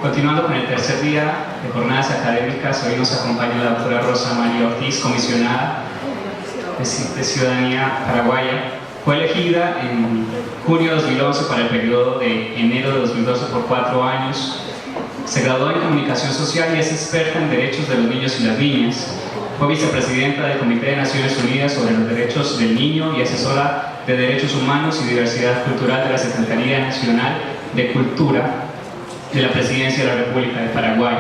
Continuando con el tercer día de jornadas académicas, hoy nos acompaña la doctora Rosa María Ortiz, comisionada de Ciudadanía Paraguaya. Fue elegida en junio de 2011 para el periodo de enero de 2012 por 4 años. Se graduó en Comunicación Social y es experta en derechos de los niños y las niñas. Fue vicepresidenta del Comité de Naciones Unidas sobre los Derechos del Niño y asesora de Derechos Humanos y Diversidad Cultural de la Secretaría Nacional de Cultura de la Presidencia de la República de Paraguay.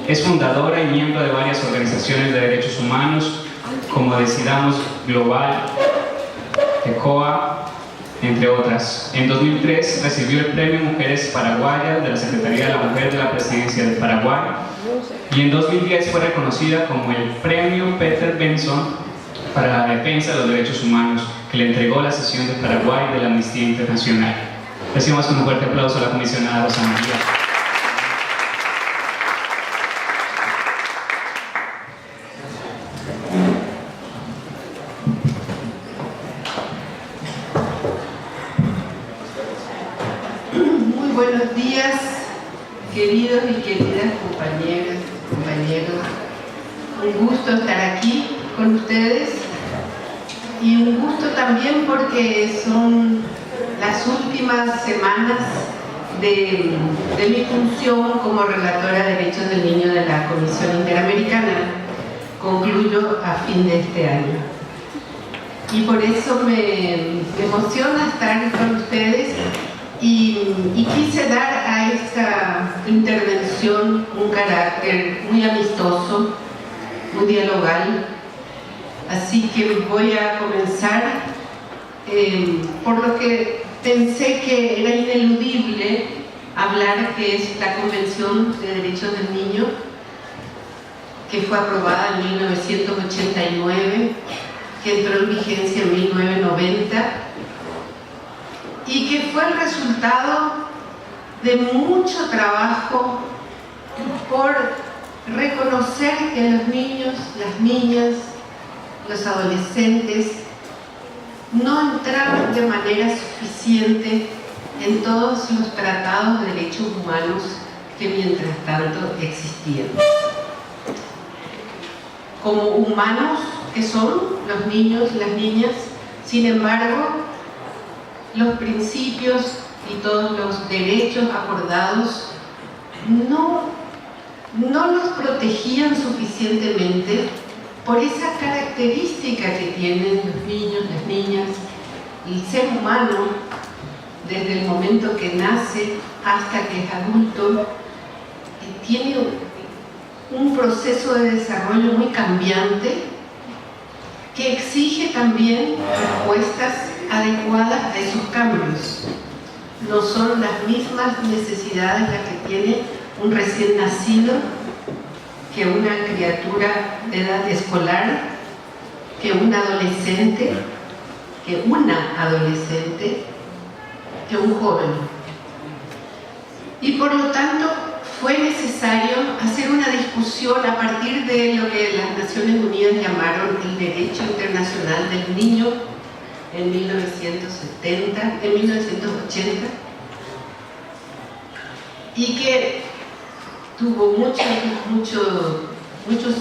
Es fundadora y miembro de varias organizaciones de derechos humanos, como Decidamos Global, ECOA, entre otras. En 2003 recibió el Premio Mujeres Paraguayas de la Secretaría de la Mujer de la Presidencia de Paraguay y en 2010 fue reconocida como el Premio Peter Benson para la defensa de los derechos humanos que le entregó la sesión de Paraguay de la Amnistía Internacional. Recibimos con un fuerte aplauso a la comisionada Rosa María. Muy buenos días, queridos y queridas compañeras, compañeros. Un gusto estar aquí con ustedes y un gusto también porque son las últimas semanas de mi función como relatora de derechos del niño de la Comisión Interamericana. Concluyo a fin de este año y por eso me emociona estar con ustedes y quise dar a esta intervención un carácter muy amistoso, muy dialogal. Así que voy a comenzar por lo que pensé que era ineludible hablar, que es la Convención de Derechos del Niño, que fue aprobada en 1989, que entró en vigencia en 1990 y que fue el resultado de mucho trabajo por reconocer que los niños, las niñas, los adolescentes no entraban de manera suficiente en todos los tratados de derechos humanos que mientras tanto existían. Como humanos que son los niños, las niñas, sin embargo, los principios y todos los derechos acordados no los protegían suficientemente por esa característica que tienen los niños, las niñas, el ser humano, desde el momento que nace hasta que es adulto, tiene un proceso de desarrollo muy cambiante que exige también respuestas adecuadas a esos cambios. No son las mismas necesidades las que tiene un recién nacido que una criatura de edad escolar, que un adolescente, que un joven. Y por lo tanto fue necesario hacer una discusión a partir de lo que las Naciones Unidas llamaron el Derecho Internacional del Niño en 1980, y que tuvo muchos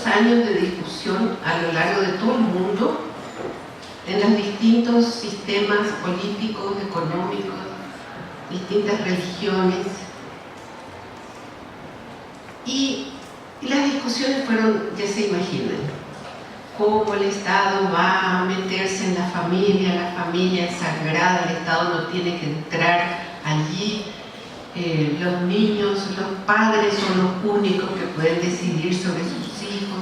años de discusión a lo largo de todo el mundo, en los distintos sistemas políticos, económicos, distintas religiones. Y las discusiones fueron, ya se imaginan, cómo el Estado va a meterse en la familia es sagrada, el Estado no tiene que entrar allí, los niños, los padres son los únicos que pueden decidir sobre sus hijos,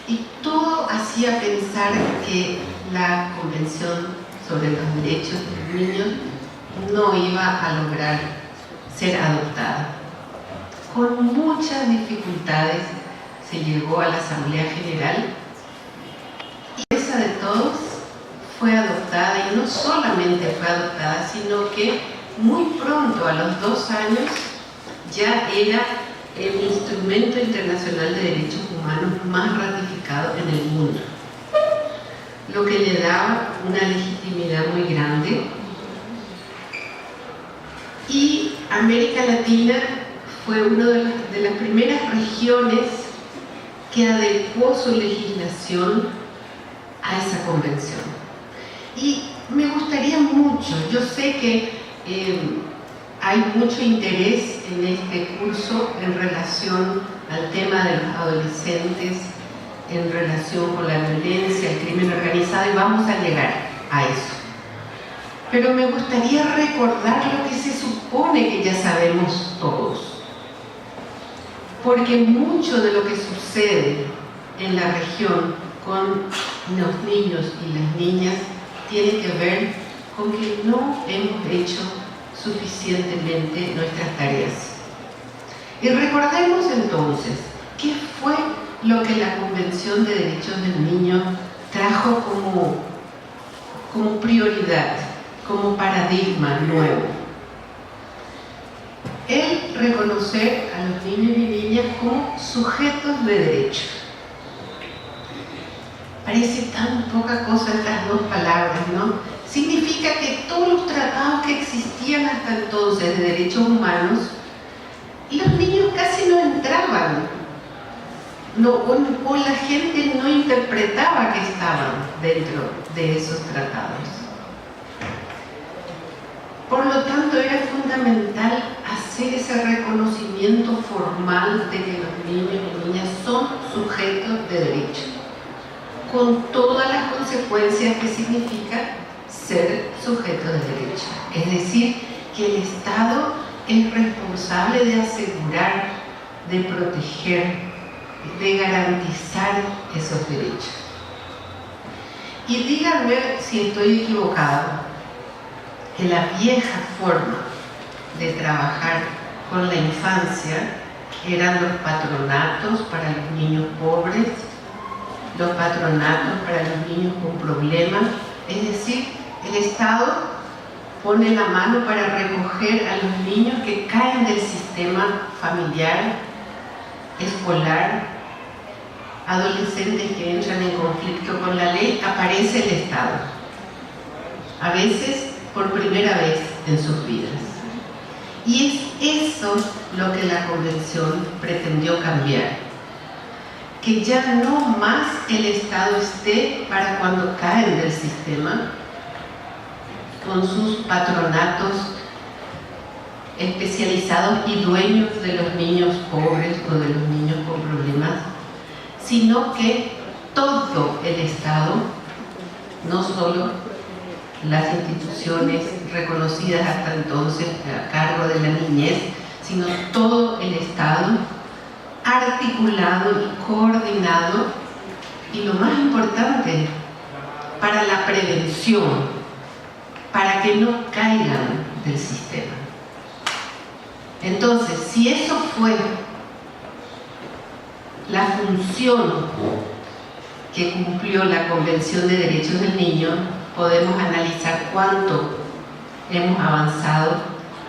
y todo hacía pensar que la Convención sobre los Derechos de los Niños no iba a lograr ser adoptada. Con muchas dificultades se llegó a la Asamblea General y esa de todos fue adoptada, y no solamente fue adoptada, sino que muy pronto, a los 2 años, ya era el instrumento internacional de derechos humanos más ratificado en el mundo, lo que le daba una legitimidad muy grande. Y América Latina fue una de las primeras regiones que adecuó su legislación a esa convención. Y me gustaría mucho, yo sé que hay mucho interés en este curso en relación al tema de los adolescentes, en relación con la violencia, el crimen organizado, y vamos a llegar a eso. Pero me gustaría recordar lo que se supone que ya sabemos todos. Porque mucho de lo que sucede en la región con los niños y las niñas tiene que ver con que no hemos hecho suficientemente nuestras tareas. Y recordemos entonces, ¿qué fue lo que la Convención de Derechos del Niño trajo como prioridad, como paradigma nuevo? El reconocer a los niños y niñas como sujetos de derecho. Parece tan poca cosa estas dos palabras, ¿no? Significa que todos los tratados que existían hasta entonces de derechos humanos, los niños casi no entraban, o la gente no interpretaba que estaban dentro de esos tratados. Por lo tanto, era fundamental hacer ese reconocimiento formal de que los niños y niñas son sujetos de derecho, con todas las consecuencias que significa ser sujeto de derecho. Es decir, que el Estado es responsable de asegurar, de proteger, de garantizar esos derechos. Y díganme si estoy equivocado, que la vieja forma de trabajar con la infancia eran los patronatos para los niños pobres, los patronatos para los niños con problemas, es decir, el Estado pone la mano para recoger a los niños que caen del sistema familiar, escolar, adolescentes que entran en conflicto con la ley, aparece el Estado. A veces por primera vez en sus vidas. Y es eso lo que la Convención pretendió cambiar. Que ya no más el Estado esté para cuando caen del sistema, con sus patronatos especializados y dueños de los niños pobres o de los niños con problemas, sino que todo el Estado, no solo las instituciones reconocidas hasta entonces a cargo de la niñez, sino todo el Estado articulado y coordinado, y lo más importante, para la prevención, para que no caigan del sistema. Entonces, si eso fue la función que cumplió la Convención de Derechos del Niño, podemos analizar cuánto hemos avanzado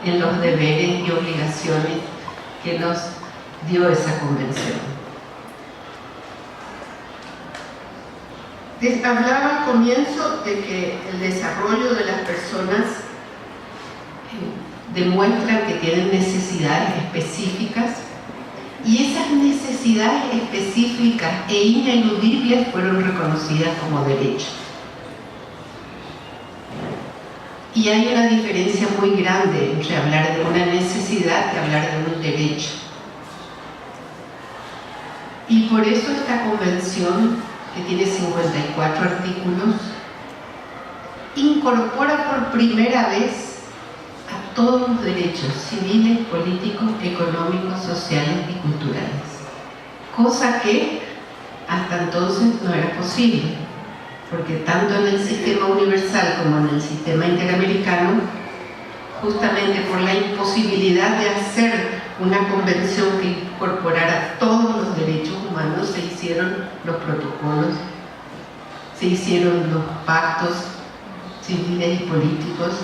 en los deberes y obligaciones que nos dio esa convención. Les hablaba al comienzo de que el desarrollo de las personas demuestra que tienen necesidades específicas, y esas necesidades específicas e ineludibles fueron reconocidas como derechos. Y hay una diferencia muy grande entre hablar de una necesidad y hablar de un derecho. Y por eso esta convención, que tiene 54 artículos, incorpora por primera vez a todos los derechos civiles, políticos, económicos, sociales y culturales. Cosa que hasta entonces no era posible, porque tanto en el sistema universal como en el sistema interamericano, justamente por la imposibilidad de hacer una convención que incorporara todos los derechos humanos, se hicieron los protocolos, se hicieron los pactos civiles y políticos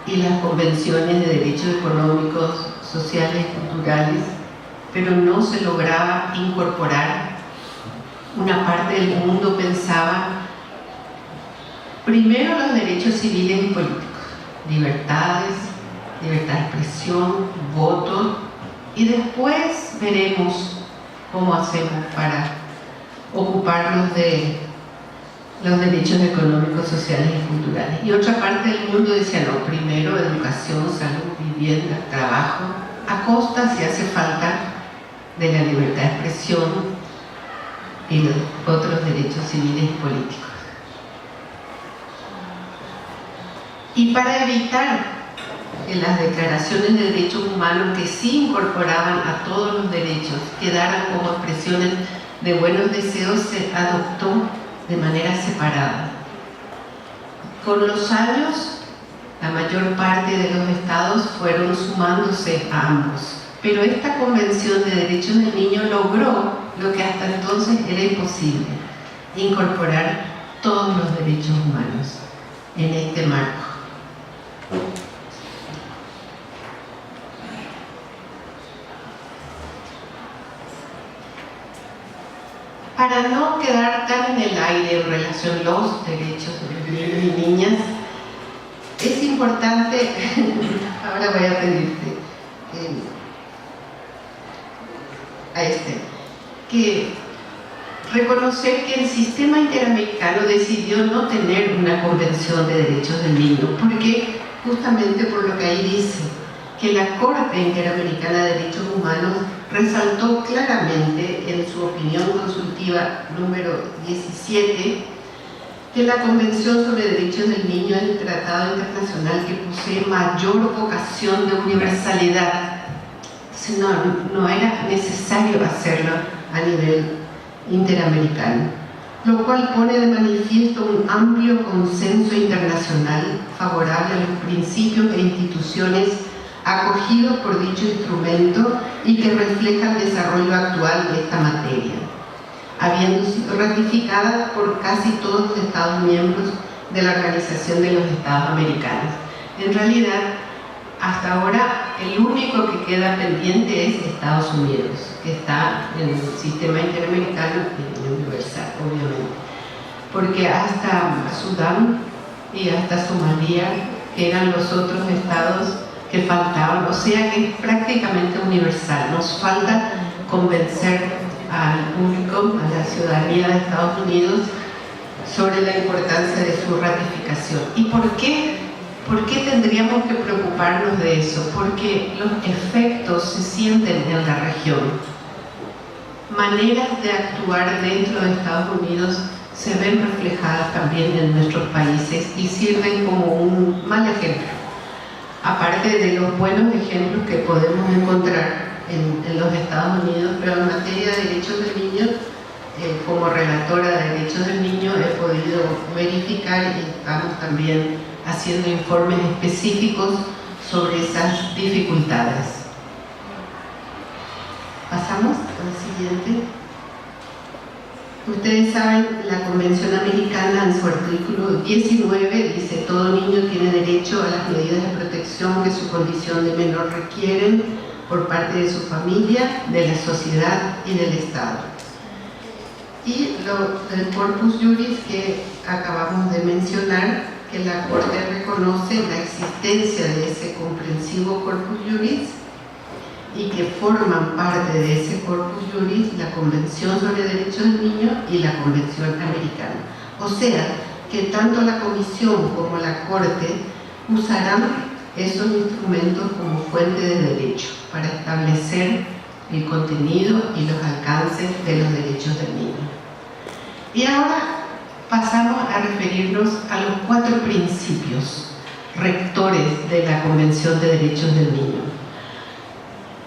y las convenciones de derechos económicos, sociales y culturales, pero no se lograba incorporar. Una parte del mundo pensaba primero los derechos civiles y políticos, libertades, libertad de expresión, voto, y después veremos cómo hacemos para ocuparnos de los derechos económicos, sociales y culturales. Y otra parte del mundo decía, no, primero educación, salud, vivienda, trabajo, a costa, si hace falta, de la libertad de expresión y los otros derechos civiles y políticos. Y para evitar que las declaraciones de derechos humanos, que sí incorporaban a todos los derechos, quedaran como expresiones de buenos deseos, se adoptó de manera separada. Con los años, la mayor parte de los estados fueron sumándose a ambos, pero esta Convención de Derechos del Niño logró lo que hasta entonces era imposible: incorporar todos los derechos humanos en este marco. Para no quedar tan en el aire en relación a los derechos de los niños y niñas, es importante, ahora voy a pedirte que reconocer que el sistema interamericano decidió no tener una convención de derechos del niño, porque justamente por lo que ahí dice, que la Corte Interamericana de Derechos Humanos resaltó claramente en su opinión consultiva número 17 que la Convención sobre Derechos del Niño es el tratado internacional que posee mayor vocación de universalidad. No era necesario hacerlo a nivel interamericano, lo cual pone de manifiesto un amplio consenso internacional favorable a los principios e instituciones acogidos por dicho instrumento y que refleja el desarrollo actual de esta materia, habiendo sido ratificada por casi todos los Estados miembros de la Organización de los Estados Americanos. En realidad, hasta ahora, el único que queda pendiente es Estados Unidos, que está en el sistema interamericano y universal, obviamente, porque hasta Sudán y hasta Somalia, que eran los otros estados que faltaban, o sea que es prácticamente universal. Nos falta convencer al público, a la ciudadanía de Estados Unidos, sobre la importancia de su ratificación. ¿Y por qué tendríamos que preocuparnos de eso? Porque los efectos se sienten en la región. Maneras de actuar dentro de Estados Unidos se ven reflejadas también en nuestros países y sirven como un mal ejemplo, aparte de los buenos ejemplos que podemos encontrar en los Estados Unidos. Pero en materia de derechos del niño, como relatora de derechos del niño, he podido verificar y estamos también haciendo informes específicos sobre esas dificultades. Pasamos al siguiente. Ustedes saben, la Convención Americana en su artículo 19 dice: todo niño tiene derecho a las medidas de protección que su condición de menor requieren por parte de su familia, de la sociedad y del Estado. Y el Corpus Juris que acabamos de mencionar, que la Corte reconoce la existencia de ese comprensivo Corpus Juris y que forman parte de ese Corpus Juris la Convención sobre Derechos del Niño y la Convención Americana. O sea, que tanto la Comisión como la Corte usarán esos instrumentos como fuente de derecho para establecer el contenido y los alcances de los derechos del niño. Y ahora pasamos a referirnos a los 4 principios rectores de la Convención de Derechos del Niño.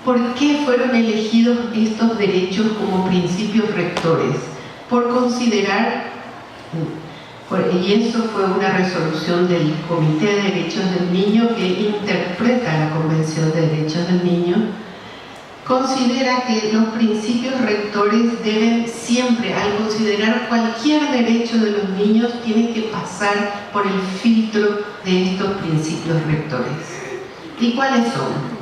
¿Por qué fueron elegidos estos derechos como principios rectores? Por considerar, y eso fue una resolución del Comité de Derechos del Niño que interpreta la Convención de Derechos del Niño, considera que los principios rectores deben siempre, al considerar cualquier derecho de los niños, tienen que pasar por el filtro de estos principios rectores. ¿Y cuáles son?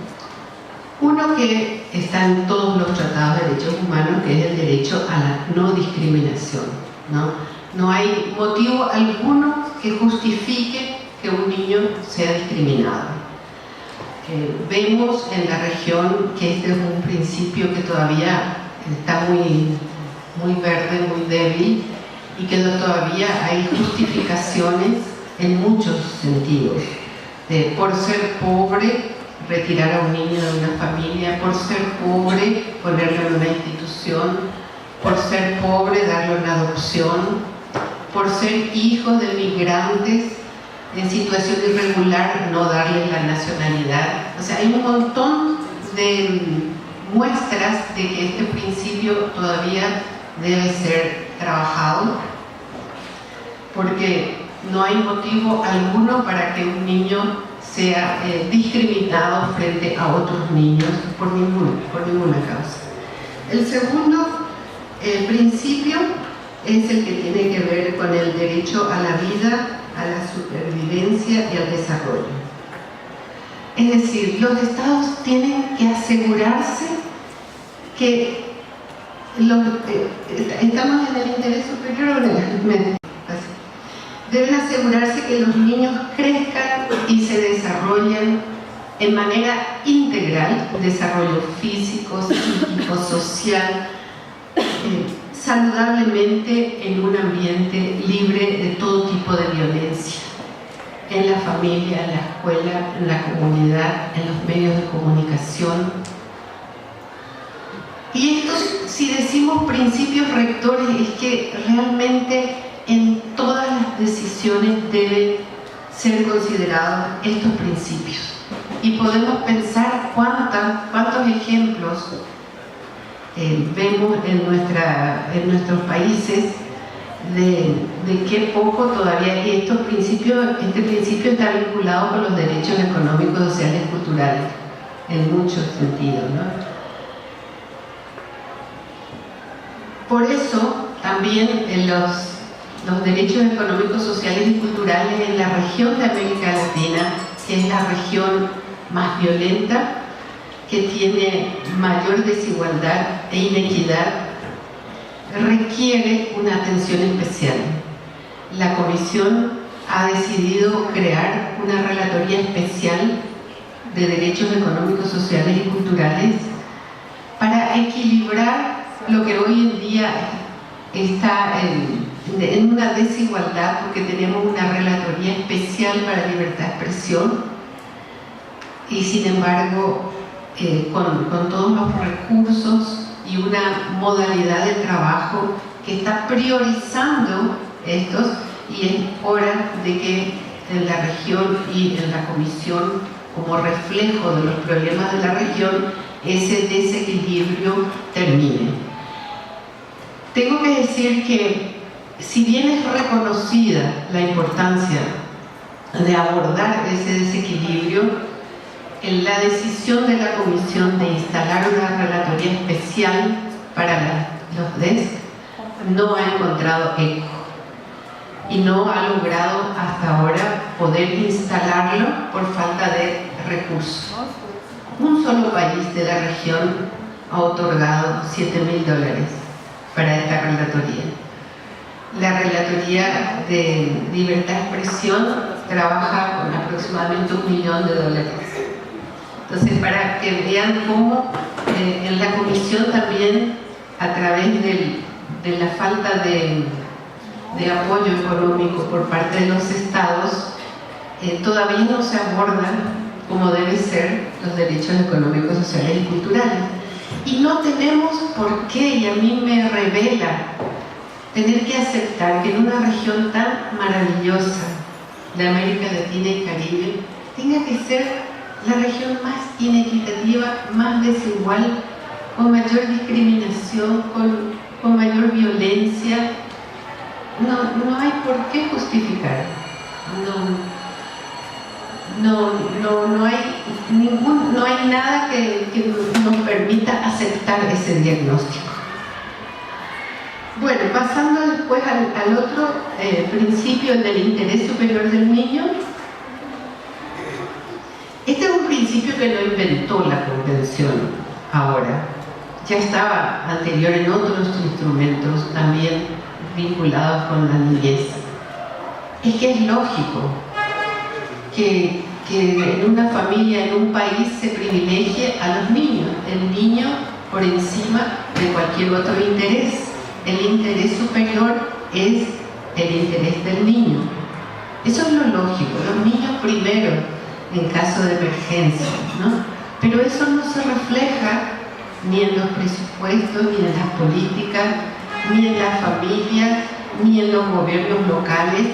Uno que está en todos los tratados de derechos humanos, que es el derecho a la no discriminación, ¿no? No hay motivo alguno que justifique que un niño sea discriminado. Vemos en la región que este es un principio que todavía está muy verde, muy débil, y que todavía hay justificaciones en muchos sentidos. Por ser pobre, retirar a un niño de una familia; por ser pobre, ponerlo en una institución; por ser pobre, darlo en adopción; por ser hijos de migrantes en situación irregular, no darles la nacionalidad. O sea, hay un montón de muestras de que este principio todavía debe ser trabajado, porque no hay motivo alguno para que un niño sea discriminado frente a otros niños por ninguna causa. El segundo principio es el que tiene que ver con el derecho a la vida, a la supervivencia y al desarrollo. Es decir, los estados tienen que asegurarse que estamos en el interés superior o en el deben asegurarse que los niños crezcan y se desarrollen en manera integral, desarrollo físico, psíquico, social, saludablemente, en un ambiente libre de todo tipo de violencia, en la familia, en la escuela, en la comunidad, en los medios de comunicación. Y estos, si decimos principios rectores, es que realmente en todas las decisiones deben ser considerados estos principios. Y podemos pensar cuántos ejemplos vemos en nuestros países de qué poco todavía. Y este principio está vinculado con los derechos económicos, sociales y culturales en muchos sentidos, ¿no? Por eso también los derechos económicos, sociales y culturales en la región de América Latina, que es la región más violenta, que tiene mayor desigualdad e inequidad, requiere una atención especial. La Comisión ha decidido crear una relatoría especial de derechos económicos, sociales y culturales para equilibrar lo que hoy en día está en una desigualdad, porque tenemos una relatoría especial para libertad de expresión y sin embargo con todos los recursos y una modalidad de trabajo que está priorizando estos, y es hora de que en la región y en la Comisión, como reflejo de los problemas de la región, ese desequilibrio termine. Tengo que decir que si bien es reconocida la importancia de abordar ese desequilibrio, en la decisión de la Comisión de instalar una relatoría especial para los DES no ha encontrado eco y no ha logrado hasta ahora poder instalarlo por falta de recursos. Un solo país de la región ha otorgado $7.000 para esta relatoría. La relatoría de libertad de expresión trabaja con aproximadamente $1 millón. Entonces, para que vean cómo en la Comisión también, a través de la falta de apoyo económico por parte de los estados, todavía no se abordan como deben ser los derechos económicos, sociales y culturales. Y no tenemos por qué, y a mí me revela tener que aceptar que en una región tan maravillosa de América Latina y Caribe tenga que ser la región más inequitativa, más desigual, con mayor discriminación, con mayor violencia. No hay por qué justificar. No hay nada que nos permita aceptar ese diagnóstico. Bueno, pasando después al otro principio, el del interés superior del niño. Este es un principio que no inventó la Convención ahora, ya estaba anterior en otros instrumentos también vinculados con la niñez. Es que es lógico que que en una familia, en un país, se privilegie a los niños, el niño por encima de cualquier otro interés. El interés superior es el interés del niño. Eso es lo lógico, los niños primero en caso de emergencia, ¿no? Pero eso no se refleja ni en los presupuestos, ni en las políticas, ni en las familias, ni en los gobiernos locales.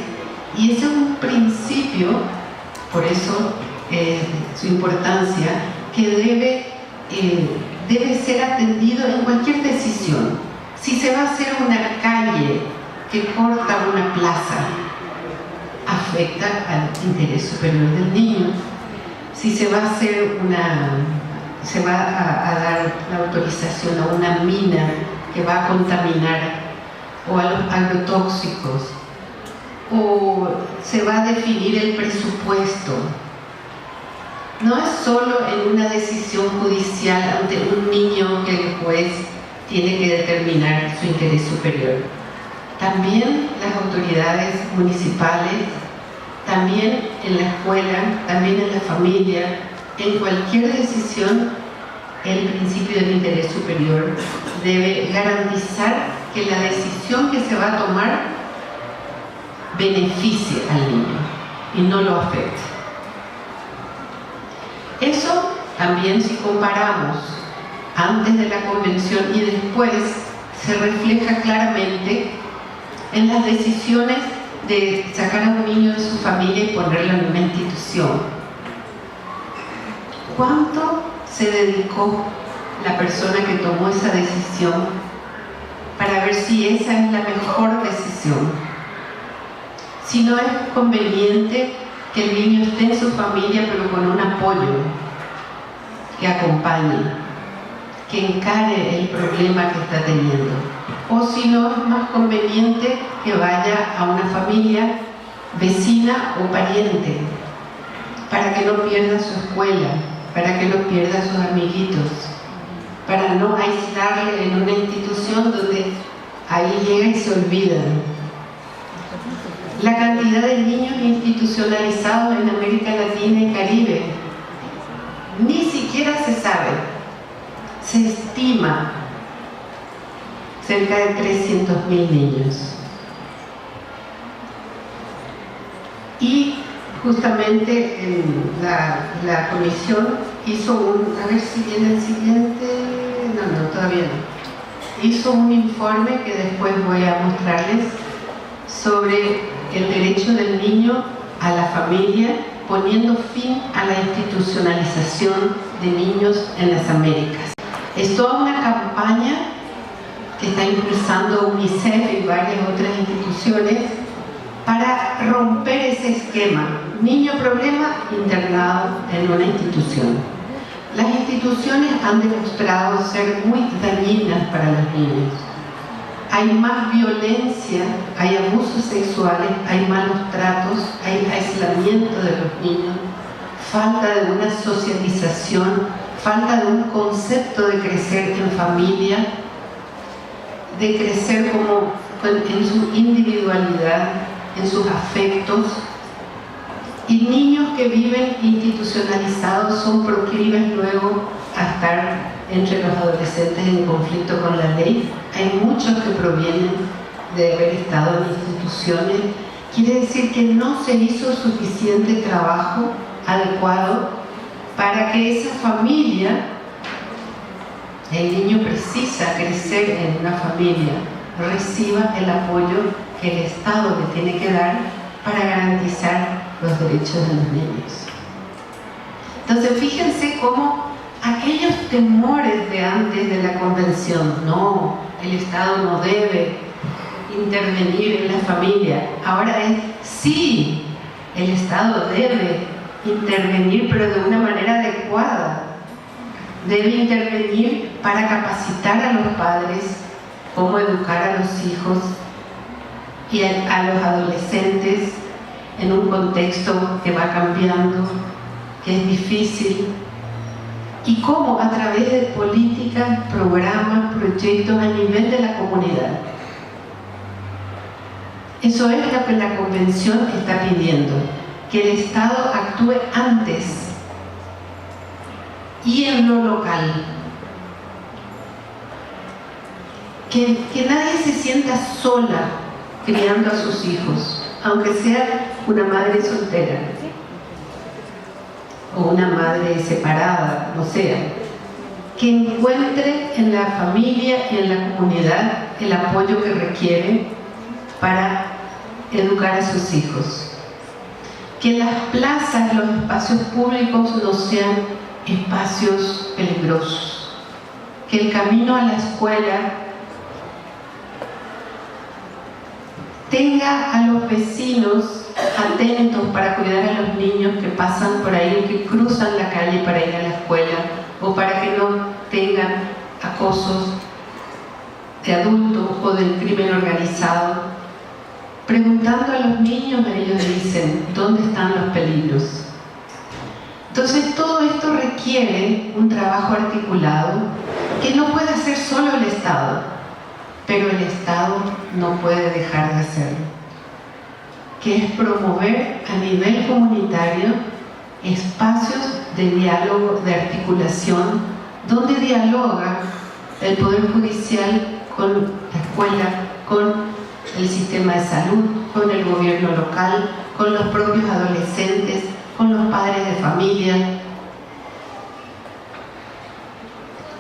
Y ese es un principio, por eso su importancia, que debe ser atendido en cualquier decisión. Si se va a hacer una calle que corta una plaza, afecta al interés superior del niño. Si se va a hacer se va a dar la autorización a una mina que va a contaminar, o a los agrotóxicos, o se va a definir el presupuesto. No es solo en una decisión judicial ante un niño que el juez tiene que determinar su interés superior. También las autoridades municipales, también en la escuela, también en la familia, en cualquier decisión, el principio del interés superior debe garantizar que la decisión que se va a tomar beneficie al niño y no lo afecte. Eso también, si comparamos antes de la convención y después, se refleja claramente en las decisiones de sacar a un niño de su familia y ponerlo en una institución. ¿Cuánto se dedicó la persona que tomó esa decisión para ver si esa es la mejor decisión? Si no es conveniente que el niño esté en su familia, pero con un apoyo que acompañe, que encare el problema que está teniendo. O si no, es más conveniente que vaya a una familia vecina o pariente, para que no pierda su escuela, para que no pierda sus amiguitos, para no aislarle en una institución donde ahí llega y se olvidan. La cantidad de niños institucionalizados en América Latina y Caribe ni siquiera se sabe. Se estima cerca de 300.000 niños. Y justamente la comisión hizo a ver si viene el siguiente, no, todavía no. Hizo un informe que después voy a mostrarles sobre el derecho del niño a la familia, poniendo fin a la institucionalización de niños en las Américas. Es toda una campaña que está impulsando UNICEF y varias otras instituciones para romper ese esquema. Niño problema, internado en una institución. Las instituciones han demostrado ser muy dañinas para los niños. Hay más violencia, hay abusos sexuales, hay malos tratos, hay aislamiento de los niños, falta de una socialización, falta de un concepto de crecer en familia, de crecer en su individualidad, en sus afectos. Y niños que viven institucionalizados son proclives luego a estar entre los adolescentes en conflicto con la ley. Hay muchos que provienen de haber estado en instituciones. Quiere decir que no se hizo suficiente trabajo adecuado para que esa familia, el niño precisa crecer en una familia, reciba el apoyo que el Estado le tiene que dar para garantizar los derechos de los niños. Entonces, fíjense cómo aquellos temores de antes de la convención, no, el Estado no debe intervenir en la familia, ahora es sí, el Estado debe intervenir, pero de una manera adecuada. Debe intervenir para capacitar a los padres cómo educar a los hijos y a los adolescentes en un contexto que va cambiando, que es difícil, y cómo a través de políticas, programas, proyectos a nivel de la comunidad. Eso es lo que la Convención está pidiendo, que el Estado actúe antes y en lo local. Que nadie se sienta sola criando a sus hijos, aunque sea una madre soltera o una madre separada, o sea, que encuentre en la familia y en la comunidad el apoyo que requiere para educar a sus hijos. Que las plazas, los espacios públicos no sean espacios peligrosos. Que el camino a la escuela tenga a los vecinos atentos para cuidar a los niños que pasan por ahí o que cruzan la calle para ir a la escuela, o para que no tengan acosos de adultos o del crimen organizado. Preguntando a los niños, ellos dicen ¿dónde están los peligros? Entonces todo esto requiere un trabajo articulado que no puede hacer solo el Estado, pero el Estado no puede dejar de hacerlo, que es promover a nivel comunitario espacios de diálogo, de articulación, donde dialoga el Poder Judicial con la escuela, con el sistema de salud, con el gobierno local, con los propios adolescentes, con los padres de familia.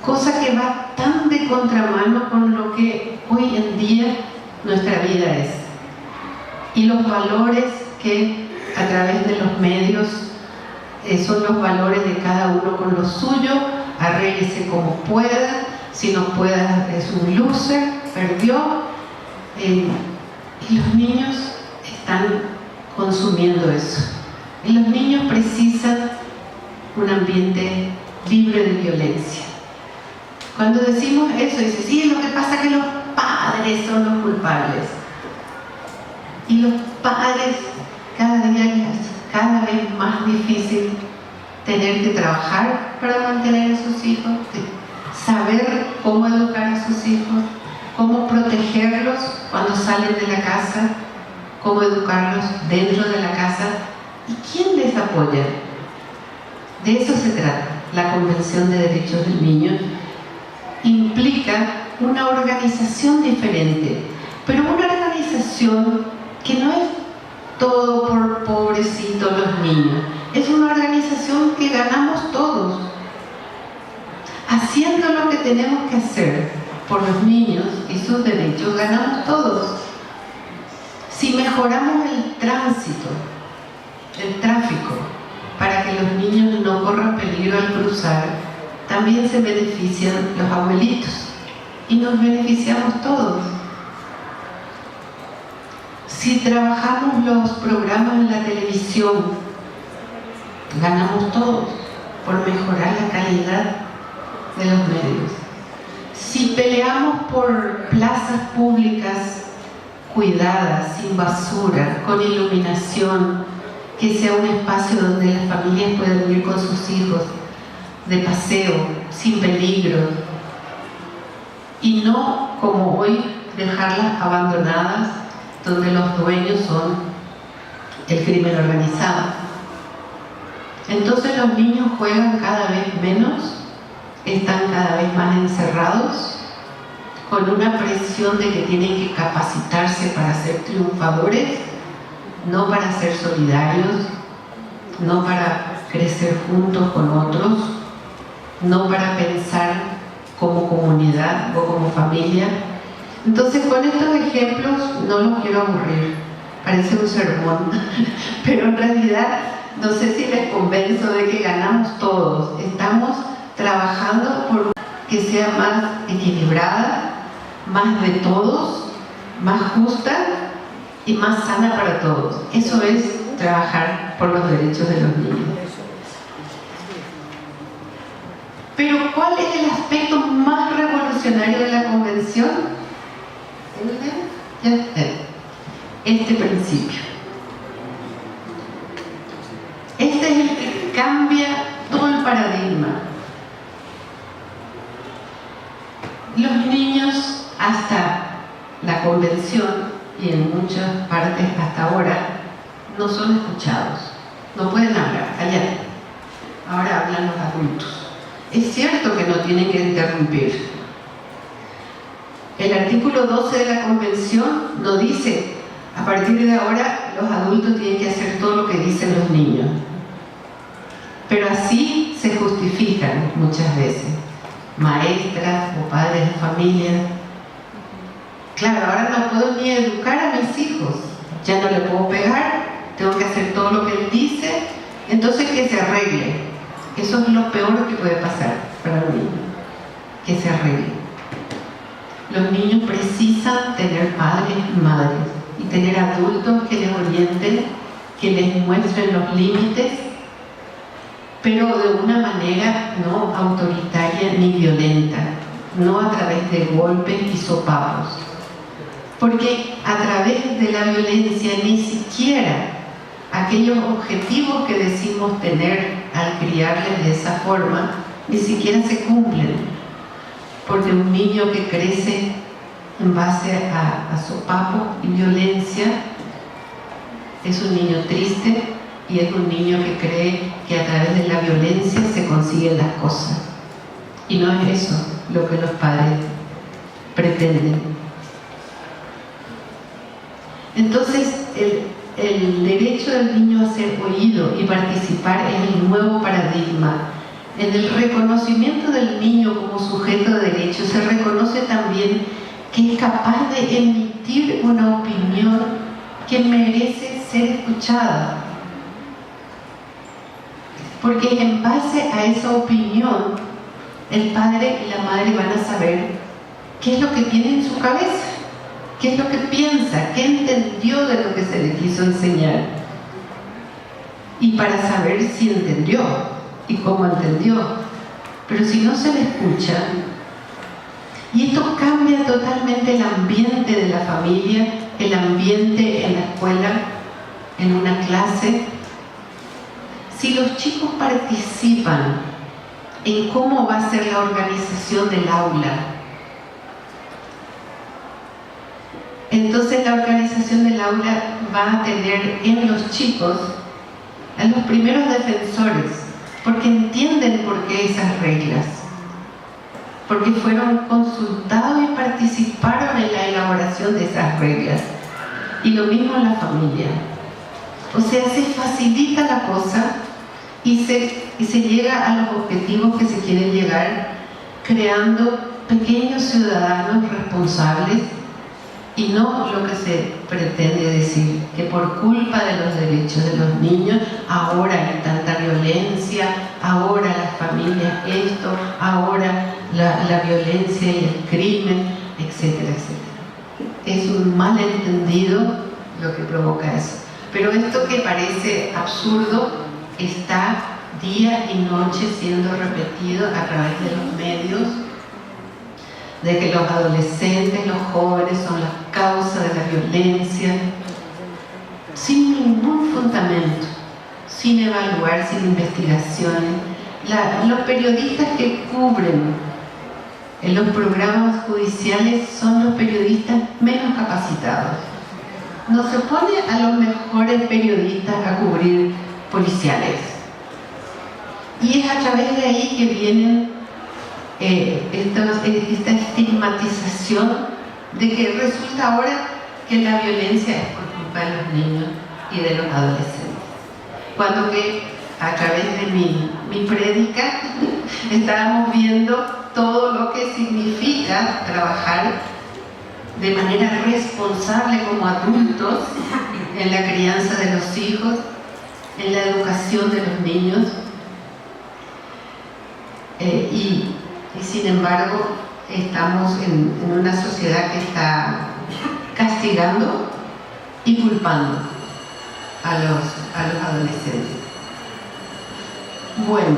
Cosa que va tan de contramano con lo que hoy en día nuestra vida es. Y los valores que a través de los medios son los valores de cada uno con lo suyo, arréglese como pueda, si no pueda es un loser, perdió. Y los niños están consumiendo eso. Y los niños precisan un ambiente libre de violencia. Cuando decimos eso, dice, sí, lo que pasa es que los padres son los culpables. Y los padres cada día cada vez más difícil tener que trabajar para mantener a sus hijos, saber cómo educar a sus hijos, cómo protegerlos cuando salen de la casa, cómo educarlos dentro de la casa y quién les apoya. De eso se trata. La Convención de Derechos del Niño implica una organización diferente, pero una organización que no es todo por pobrecitos los niños, es una organización que ganamos todos, haciendo lo que tenemos que hacer por los niños y sus derechos, ganamos todos. Si mejoramos el tránsito, el tráfico, para que los niños no corran peligro al cruzar, también se benefician los abuelitos y nos beneficiamos todos. Si trabajamos los programas en la televisión, ganamos todos por mejorar la calidad de los medios. Si peleamos por plazas públicas cuidadas, sin basura, con iluminación, que sea un espacio donde las familias puedan ir con sus hijos de paseo, sin peligro, y no como hoy dejarlas abandonadas donde los dueños son el crimen organizado. Entonces los niños juegan cada vez menos, están cada vez más encerrados, con una presión de que tienen que capacitarse para ser triunfadores, no para ser solidarios, no para crecer juntos con otros, no para pensar como comunidad o como familia. Entonces, con estos ejemplos no los quiero aburrir, parece un sermón, pero en realidad no sé si les convenzo de que ganamos todos. Estamos trabajando por que sea más equilibrada, más de todos, más justa y más sana para todos. Eso es trabajar por los derechos de los niños. Pero ¿cuál es el aspecto más revolucionario de la Convención? Este principio. Este es el que cambia todo el paradigma. Los niños hasta la Convención y en muchas partes hasta ahora no son escuchados. no pueden hablar, callan. Ahora hablan los adultos. Es cierto que no tienen que interrumpir. El artículo 12 de la Convención nos dice, a partir de ahora los adultos tienen que hacer todo lo que dicen los niños. Pero así se justifican muchas veces maestras o padres de familia. Claro, ahora no puedo ni educar a mis hijos, ya no le puedo pegar, tengo que hacer todo lo que él dice, entonces que se arregle. Eso es lo peor que puede pasar para un niño, que se arregle. Los niños precisan tener padres y madres y tener adultos que les orienten, que les muestren los límites, pero de una manera no autoritaria ni violenta, no a través de golpes y sopapos. Porque a través de la violencia ni siquiera aquellos objetivos que decimos tener al criarles de esa forma, ni siquiera se cumplen. Porque un niño que crece en base a sopapo y violencia es un niño triste y es un niño que cree que a través de la violencia se consiguen las cosas. Y no es eso lo que los padres pretenden. Entonces, el derecho del niño a ser oído y participar es el nuevo paradigma. En el reconocimiento del niño como sujeto de derecho se reconoce también que es capaz de emitir una opinión que merece ser escuchada. Porque en base a esa opinión, el padre y la madre van a saber qué es lo que tiene en su cabeza, qué es lo que piensa, qué entendió de lo que se le quiso enseñar. Y para saber si entendió y cómo entendió. Pero si no se le escucha, y esto cambia totalmente el ambiente de la familia, el ambiente en la escuela, en una clase. Si los chicos participan en cómo va a ser la organización del aula, entonces la organización del aula va a tener en los chicos a los primeros defensores, porque entienden por qué esas reglas, porque fueron consultados y participaron en la elaboración de esas reglas. Y lo mismo en la familia. O sea, se facilita la cosa y se llega a los objetivos que se quieren llegar, creando pequeños ciudadanos responsables, y no lo que se pretende decir, que por culpa de los derechos de los niños ahora hay tanta violencia, ahora las familias esto, ahora la violencia y el crimen, etcétera, etcétera. Es un malentendido lo que provoca eso. Pero esto que parece absurdo está día y noche siendo repetido a través de los medios, de que los adolescentes, los jóvenes son la causa de la violencia, sin ningún fundamento, sin evaluar, sin investigaciones. Los periodistas que cubren en los programas judiciales son los periodistas menos capacitados. No se pone a los mejores periodistas a cubrir policiales. Y es a través de ahí que vienen esta estigmatización de que resulta ahora que la violencia es por culpa de los niños y de los adolescentes. Cuando que a través de mi prédica estábamos viendo todo lo que significa trabajar de manera responsable como adultos en la crianza de los hijos, en la educación de los niños, y sin embargo estamos en una sociedad que está castigando y culpando a los adolescentes. Bueno,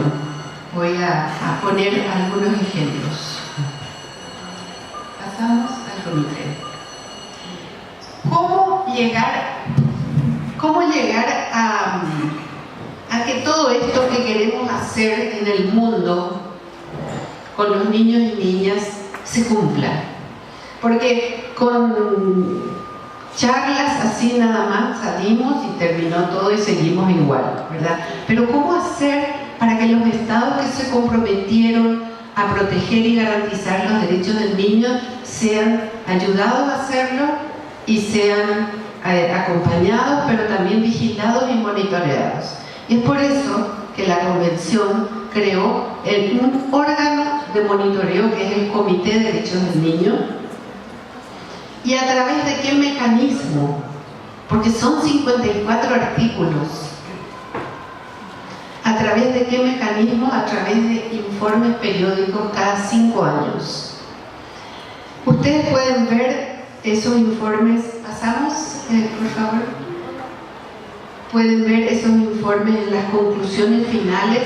voy a poner algunos ejemplos. Pasamos al comité. ¿Cómo llegar a que todo esto que queremos hacer en el mundo con los niños y niñas se cumpla? Porque con charlas así nada más, salimos y terminó todo y seguimos igual, ¿verdad? Pero ¿cómo hacer para que los estados que se comprometieron a proteger y garantizar los derechos del niño sean ayudados a hacerlo y sean acompañados, pero también vigilados y monitoreados? Y es por eso que la Convención creó un órgano de monitoreo que es el Comité de Derechos del Niño. ¿Y a través de qué mecanismo? Porque son 54 artículos. ¿A través de qué mecanismo? A través de informes periódicos cada 5 años. Ustedes pueden ver esos informes. ¿Pasamos, por favor? Pueden ver esos informes en las conclusiones finales.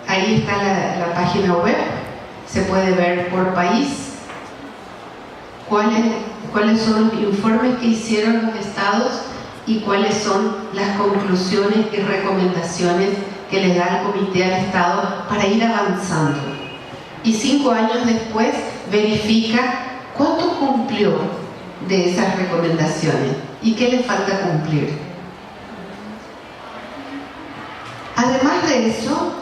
Ahí está la página web. Se puede ver por país cuáles son los informes que hicieron los estados y cuáles son las conclusiones y recomendaciones que les da el comité al estado para ir avanzando. Y 5 años después verifica cuánto cumplió de esas recomendaciones y qué le falta cumplir. Además de eso,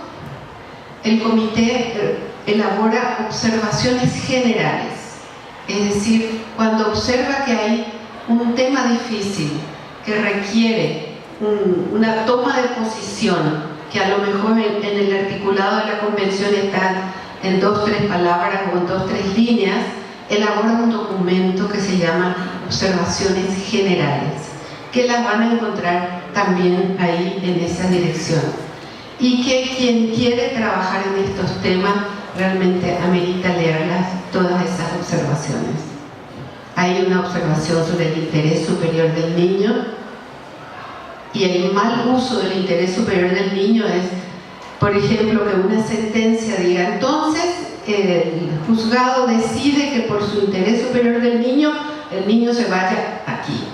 el comité elabora observaciones generales. Es decir, cuando observa que hay un tema difícil que requiere una toma de posición, que a lo mejor en el articulado de la Convención está en 2 o 3 palabras o en 2 o 3 líneas, elabora un documento que se llama Observaciones Generales, que las van a encontrar también ahí en esa dirección. Y que quien quiere trabajar en estos temas realmente amerita leerlas, todas esas observaciones. Hay una observación sobre el interés superior del niño, y el mal uso del interés superior del niño es, por ejemplo, que una sentencia diga: entonces el juzgado decide que por su interés superior del niño, el niño se vaya aquí.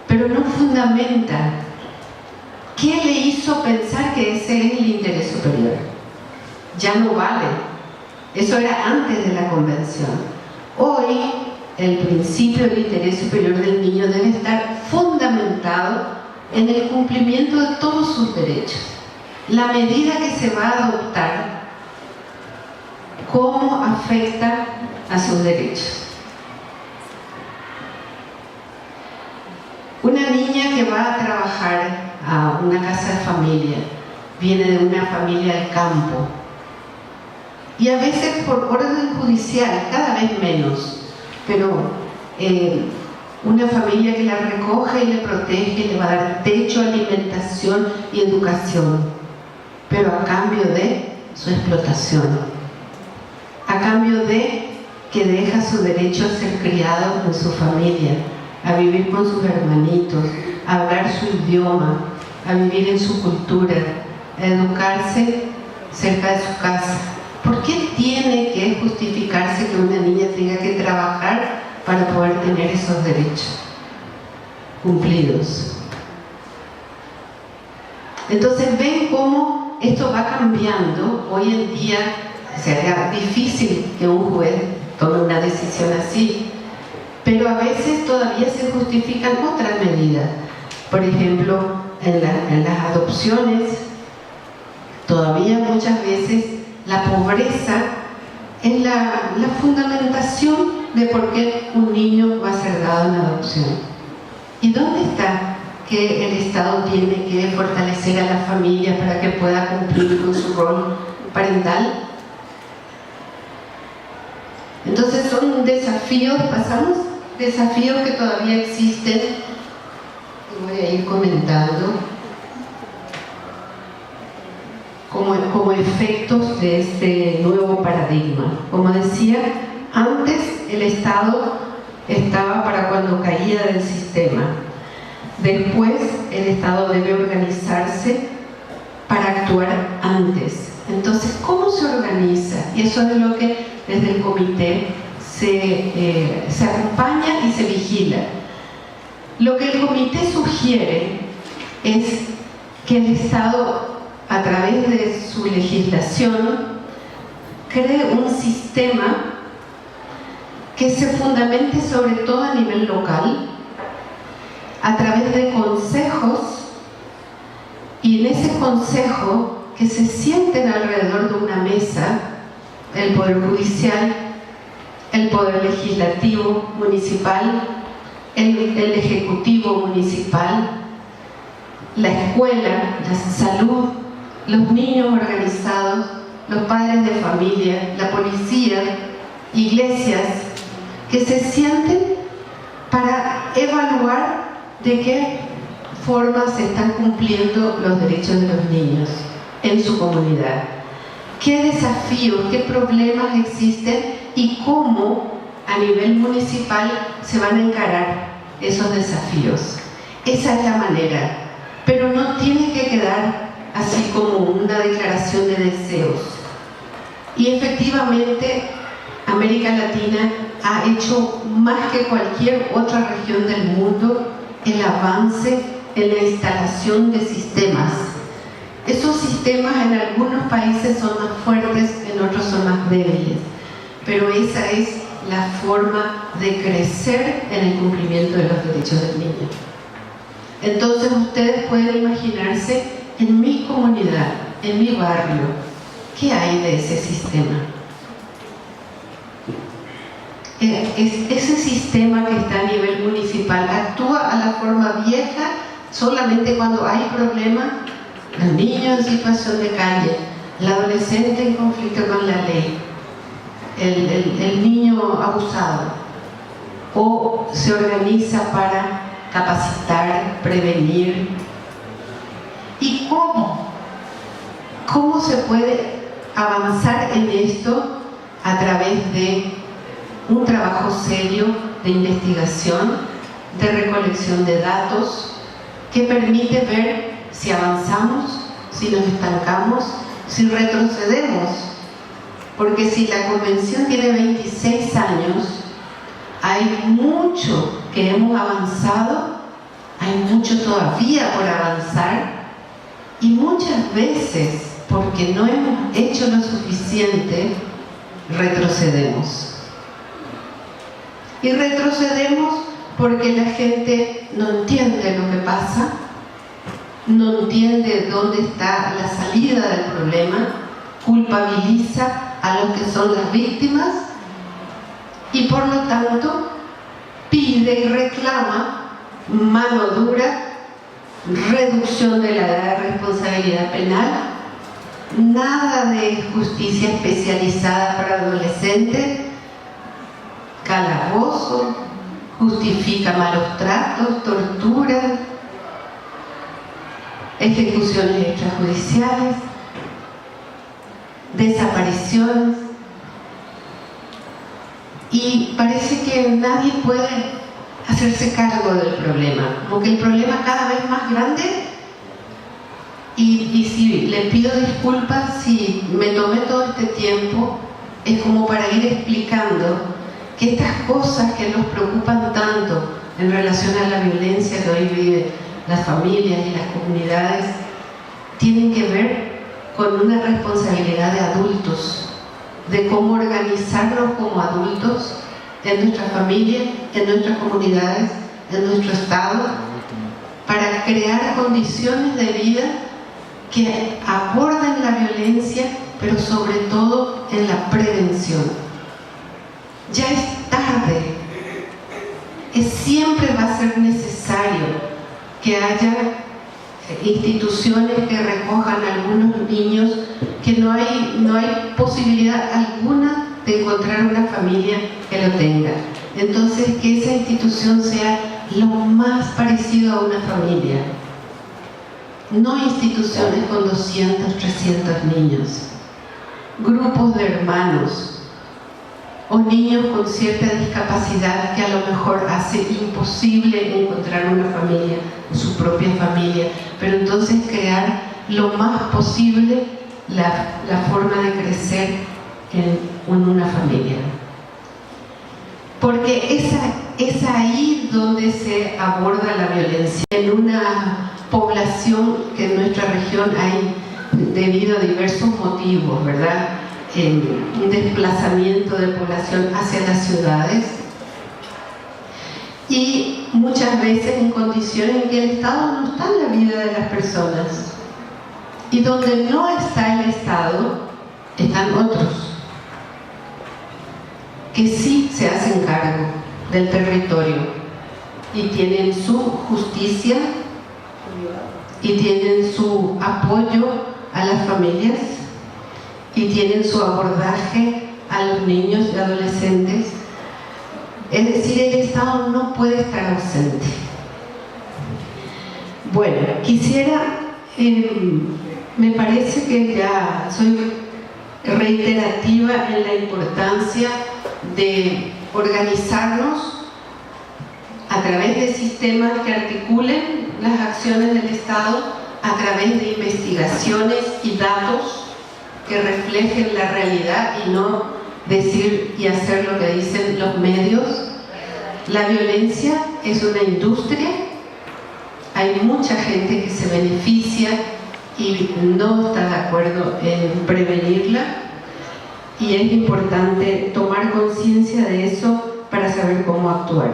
Pero no fundamenta qué le hizo pensar que ese es el interés superior. Ya no vale. Eso era antes de la Convención. Hoy, el principio del interés superior del niño debe estar fundamentado en el cumplimiento de todos sus derechos. La medida que se va a adoptar, cómo afecta a sus derechos. Una niña que va a trabajar a una casa de familia, viene de una familia del campo, y a veces por orden judicial, cada vez menos, pero una familia que la recoge y le protege, le va a dar techo, alimentación y educación, pero a cambio de su explotación, a cambio de que deja su derecho a ser criado en su familia, a vivir con sus hermanitos, a hablar su idioma, a vivir en su cultura, a educarse cerca de su casa. ¿Por qué tiene que justificarse que una niña tenga que trabajar para poder tener esos derechos cumplidos? Entonces ven cómo esto va cambiando. Hoy en día sería difícil que un juez tome una decisión así, pero a veces todavía se justifican otras medidas. Por ejemplo, en las adopciones, todavía muchas veces la pobreza es la fundamentación de por qué un niño va a ser dado en adopción. ¿Y dónde está que el Estado tiene que fortalecer a la familia para que pueda cumplir con su rol parental? Entonces son desafíos, pasamos, desafíos que todavía existen, y voy a ir comentando como efectos de este nuevo paradigma. Como decía, antes el Estado estaba para cuando caía del sistema. Después el Estado debe organizarse para actuar antes. Entonces, ¿cómo se organiza? Y eso es lo que desde el comité se acompaña y se vigila. Lo que el comité sugiere es que el Estado, a través de su legislación, cree un sistema que se fundamente sobre todo a nivel local, a través de consejos, y en ese consejo que se sienten alrededor de una mesa, el Poder Judicial, el Poder Legislativo Municipal, el Ejecutivo Municipal, la escuela, la salud, los niños organizados, los padres de familia, la policía, iglesias, que se sienten para evaluar de qué forma se están cumpliendo los derechos de los niños en su comunidad, qué desafíos, qué problemas existen y cómo a nivel municipal se van a encarar esos desafíos. Esa es la manera, pero no tiene que quedar así como una declaración de deseos. Y efectivamente América Latina ha hecho más que cualquier otra región del mundo el avance en la instalación de sistemas. Esos sistemas en algunos países son más fuertes, en otros son más débiles, pero esa es la forma de crecer en el cumplimiento de los derechos del niño. Entonces ustedes pueden imaginarse en mi comunidad, en mi barrio, ¿qué hay de ese sistema? Ese sistema que está a nivel municipal actúa a la forma vieja solamente cuando hay problemas, el niño en situación de calle, el adolescente en conflicto con la ley, el niño abusado, o se organiza para capacitar, prevenir. ¿Y cómo? ¿Cómo se puede avanzar en esto? A través de un trabajo serio de investigación, de recolección de datos, que permite ver si avanzamos, si nos estancamos, si retrocedemos. Porque si la Convención tiene 26 años, hay mucho que hemos avanzado, hay mucho todavía por avanzar, y muchas veces, porque no hemos hecho lo suficiente, retrocedemos. Y retrocedemos porque la gente no entiende lo que pasa, no entiende dónde está la salida del problema, culpabiliza a los que son las víctimas y por lo tanto pide y reclama mano dura, reducción de la edad de responsabilidad penal, nada de justicia especializada para adolescentes, calabozo, justifica malos tratos, tortura, ejecuciones extrajudiciales, desapariciones, y parece que nadie puede hacerse cargo del problema, como que el problema es cada vez más grande. Y si les pido disculpas si me tomé todo este tiempo, es como para ir explicando que estas cosas que nos preocupan tanto en relación a la violencia que hoy viven las familias y las comunidades tienen que ver con una responsabilidad de adultos, de cómo organizarnos como adultos en nuestra familia, en nuestras comunidades, en nuestro estado, para crear condiciones de vida que aborden la violencia, pero sobre todo en la prevención. Ya es tarde, siempre va a ser necesario que haya instituciones que recojan a algunos niños que no hay posibilidad alguna de encontrar una familia que lo tenga. Entonces, que esa institución sea lo más parecido a una familia. No instituciones con 200, 300 niños, grupos de hermanos o niños con cierta discapacidad que a lo mejor hace imposible encontrar una familia, su propia familia, pero entonces crear lo más posible la forma de crecer en una familia. Porque es ahí donde se aborda la violencia, en una población que en nuestra región hay debido a diversos motivos, ¿verdad? un desplazamiento de población hacia las ciudades y muchas veces en condiciones en que el Estado no está en la vida de las personas, y donde no está el Estado están otros que sí se hacen cargo del territorio y tienen su justicia y tienen su apoyo a las familias y tienen su abordaje a los niños y adolescentes. Es decir, el Estado no puede estar ausente. Bueno, quisiera, me parece que ya soy reiterativa en la importancia de organizarnos a través de sistemas que articulen las acciones del Estado, a través de investigaciones y datos que reflejen la realidad y no decir y hacer lo que dicen los medios. La violencia es una industria, hay mucha gente que se beneficia y no está de acuerdo en prevenirla, y es importante tomar conciencia de eso para saber cómo actuar.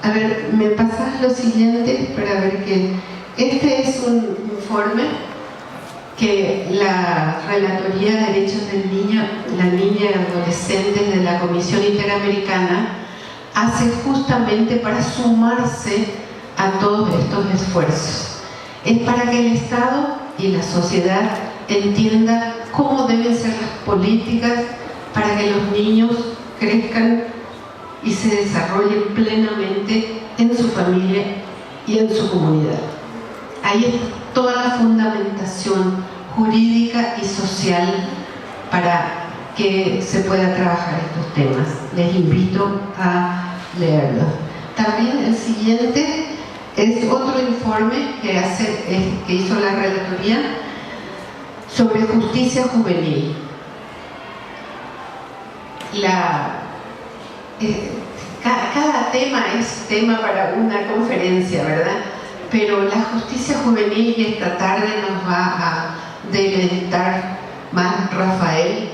A ver, ¿me pasas lo siguiente para ver que este es un informe que la Relatoría de Derechos del Niño, la Niña y Adolescentes de la Comisión Interamericana hace justamente para sumarse a todos estos esfuerzos? Es para que el Estado y la sociedad entiendan cómo deben ser las políticas para que los niños crezcan y se desarrollen plenamente en su familia y en su comunidad. Ahí está toda la fundamentación jurídica y social para que se pueda trabajar estos temas. Les invito a leerlo. También el siguiente es otro informe que hizo la Relatoría sobre justicia juvenil. Cada tema es tema para una conferencia, ¿verdad? Pero la justicia juvenil, y esta tarde nos va a deleitar más Rafael,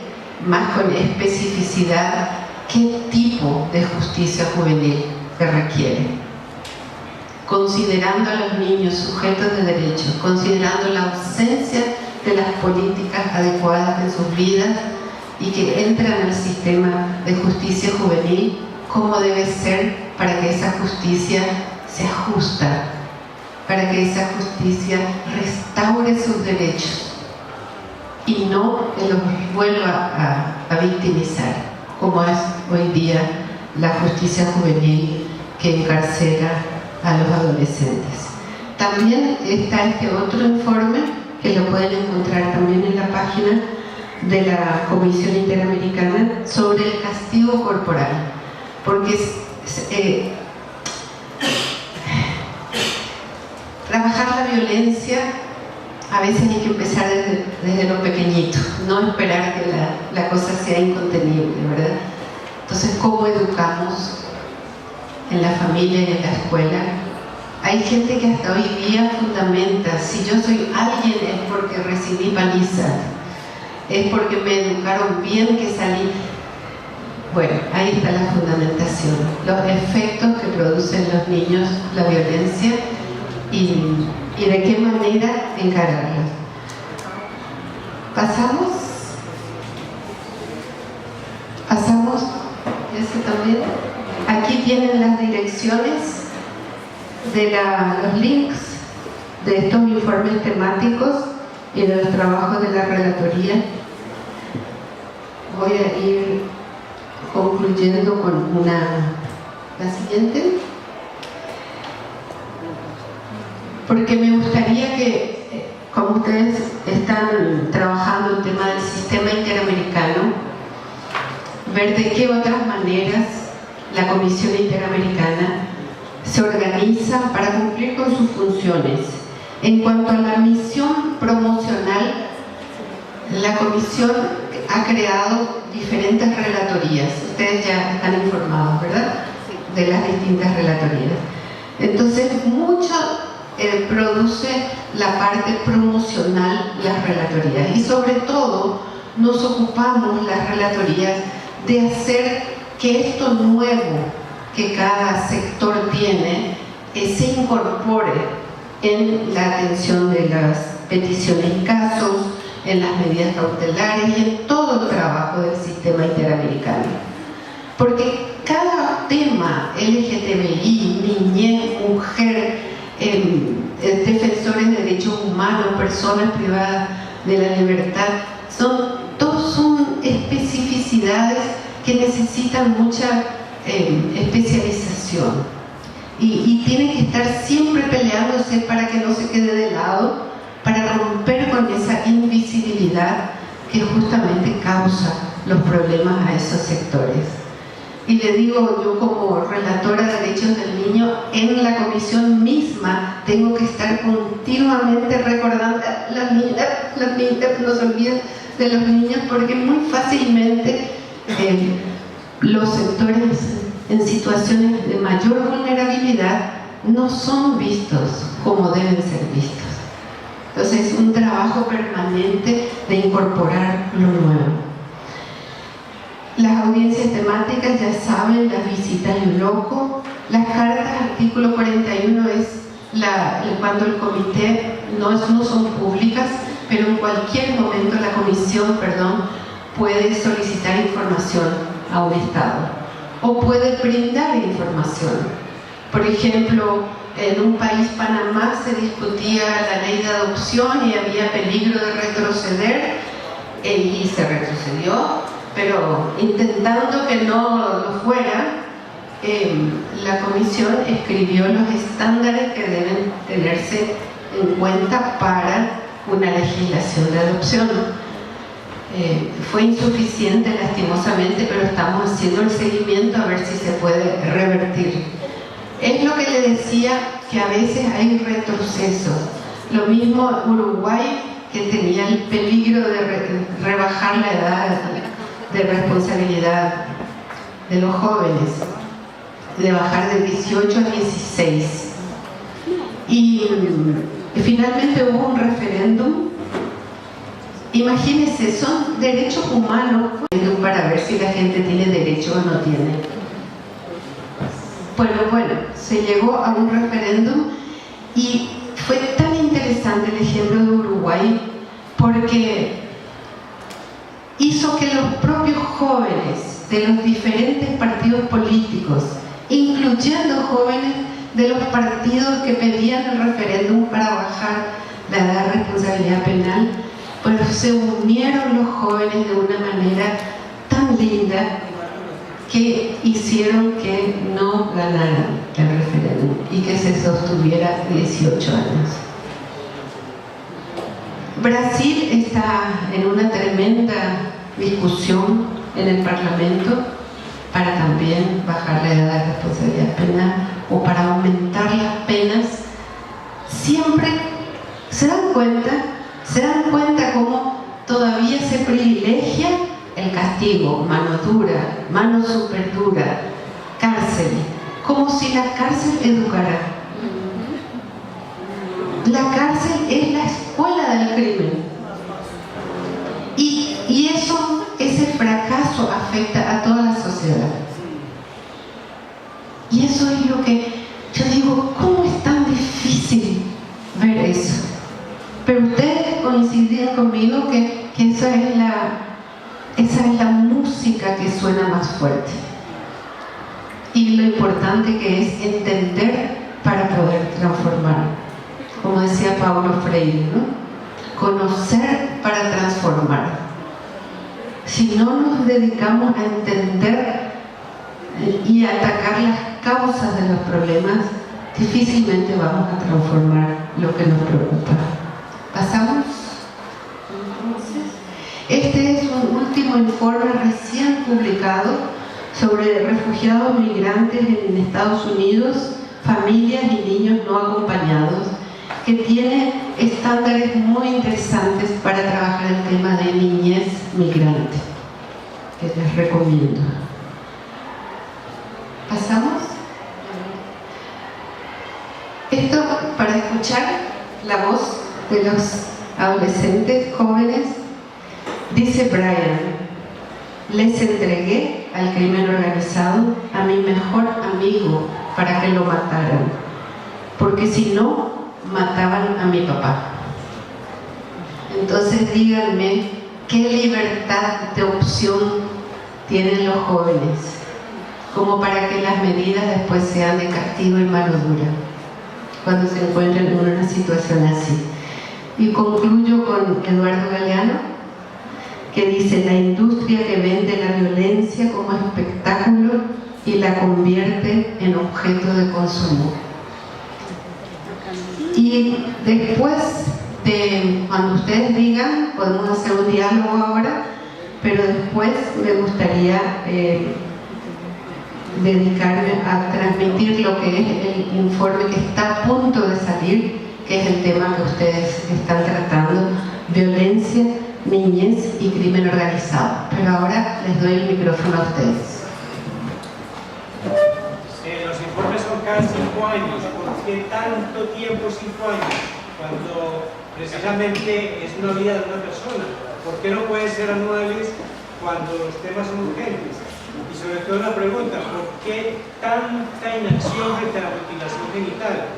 más con especificidad, qué tipo de justicia juvenil se requiere, considerando a los niños sujetos de derechos, considerando la ausencia de las políticas adecuadas en sus vidas y que entran al sistema de justicia juvenil, cómo debe ser para que esa justicia sea justa, para que esa justicia restaure sus derechos y no que los vuelva a victimizar, como es hoy día la justicia juvenil que encarcela a los adolescentes. También está este otro informe que lo pueden encontrar también en la página de la Comisión Interamericana sobre el castigo corporal, porque trabajar la violencia a veces hay que empezar desde lo pequeñito, no esperar que la cosa sea incontenible, ¿verdad? Entonces, ¿cómo educamos en la familia y en la escuela? Hay gente que hasta hoy día fundamenta: si yo soy alguien es porque recibí paliza, es porque me educaron bien que salí. Bueno, ahí está la fundamentación, los efectos que producen los niños la violencia y de qué manera encararla. ¿Pasamos? ¿Ese también? Aquí tienen las direcciones de los links de estos informes temáticos y de los trabajos de la Relatoría. Voy a ir concluyendo con la siguiente, porque me gustaría que, como ustedes están trabajando el tema del sistema interamericano, ver de qué otras maneras la Comisión Interamericana se organiza para cumplir con sus funciones. En cuanto a la misión promocional, la Comisión ha creado diferentes relatorías. Ustedes ya están informados, ¿verdad?, de las distintas relatorías. Entonces, mucho produce la parte promocional las relatorías, y sobre todo nos ocupamos, las relatorías, de hacer que esto nuevo que cada sector tiene se incorpore en la atención de las peticiones y casos, en las medidas cautelares y en todo el trabajo del sistema interamericano. Porque cada tema LGTBI, niñez, mujer, defensores de derechos humanos, personas privadas de la libertad, todos son especificidades que necesitan mucha especialización y tienen que estar siempre peleándose para que no se quede de lado, para romper con esa invisibilidad que justamente causa los problemas a esos sectores. Y le digo, yo como relatora de derechos del niño, en la comisión misma tengo que estar continuamente recordando las niñas, no se olviden de los niños, porque muy fácilmente los sectores en situaciones de mayor vulnerabilidad no son vistos como deben ser vistos. Entonces es un trabajo permanente de incorporar lo nuevo. Las audiencias temáticas, ya saben, las visitas en loco, las cartas, artículo 41 es cuando el comité no son públicas, pero en cualquier momento la comisión, puede solicitar información a un Estado o puede brindar información. Por ejemplo, en un país, Panamá, se discutía la ley de adopción y había peligro de retroceder y se retrocedió, pero intentando que no lo fuera, la comisión escribió los estándares que deben tenerse en cuenta para una legislación de adopción. Fue insuficiente, lastimosamente, pero estamos haciendo el seguimiento a ver si se puede revertir. Es lo que le decía, que a veces hay retrocesos. Lo mismo Uruguay, que tenía el peligro de rebajar la edad de responsabilidad de los jóvenes, de bajar de 18 a 16. Y finalmente hubo un referéndum. Imagínense, son derechos humanos para ver si la gente tiene derecho o no tiene. Bueno, se llegó a un referéndum y fue tan interesante el ejemplo de Uruguay porque hizo que los propios jóvenes de los diferentes partidos políticos, incluyendo jóvenes de los partidos que pedían el referéndum para bajar la edad de responsabilidad penal, pues se unieron los jóvenes de una manera tan linda que hicieron que no ganaran el referéndum y que se sostuviera 18 años. Brasil está en una tremenda discusión en el Parlamento para también bajar la edad de responsabilidad penal o para aumentar las penas. Siempre se dan cuenta cómo todavía se privilegia el castigo, mano dura, mano súper dura, cárcel, como si la cárcel educara. La cárcel es la escuela del crimen. Y ese fracaso afecta a toda la sociedad. Y eso es lo que yo digo, ¿cómo es tan difícil ver eso? Pero ustedes coinciden conmigo que esa es la música que suena más fuerte. Y lo importante que es entender para poder transformar. Como decía Paulo Freire, ¿no? Conocer para transformar. Si no nos dedicamos a entender y a atacar las causas de los problemas, difícilmente vamos a transformar lo que nos preocupa. ¿Pasamos? Este es un último informe recién publicado sobre refugiados migrantes en Estados Unidos, familias y niños no acompañados, que tiene estándares muy interesantes para trabajar el tema de niñez migrante, que les recomiendo. ¿Pasamos? Esto para escuchar la voz de los adolescentes jóvenes Dice Brian: les entregué al crimen organizado a mi mejor amigo para que lo mataran, porque si no, mataban a mi papá. Entonces díganme, ¿qué libertad de opción tienen los jóvenes como para que las medidas después sean de castigo y mano dura cuando se encuentran en una situación así? Y concluyo con Eduardo Galeano, que dice: la industria que vende la violencia como espectáculo y la convierte en objeto de consumo. Y después de, cuando ustedes digan, podemos hacer un diálogo ahora, pero después me gustaría dedicarme a transmitir lo que es el informe que está a punto de salir, que es el tema que ustedes están tratando: violencia, niñez y crimen organizado. Pero ahora les doy el micrófono a ustedes. Los informes son cada 5 años. ¿Por qué tanto tiempo 5 años? Cuando precisamente es una vida de una persona. ¿Por qué no pueden ser anuales cuando los temas son urgentes? Y sobre todo la pregunta: ¿por qué tanta inacción frente a la mutilación genital?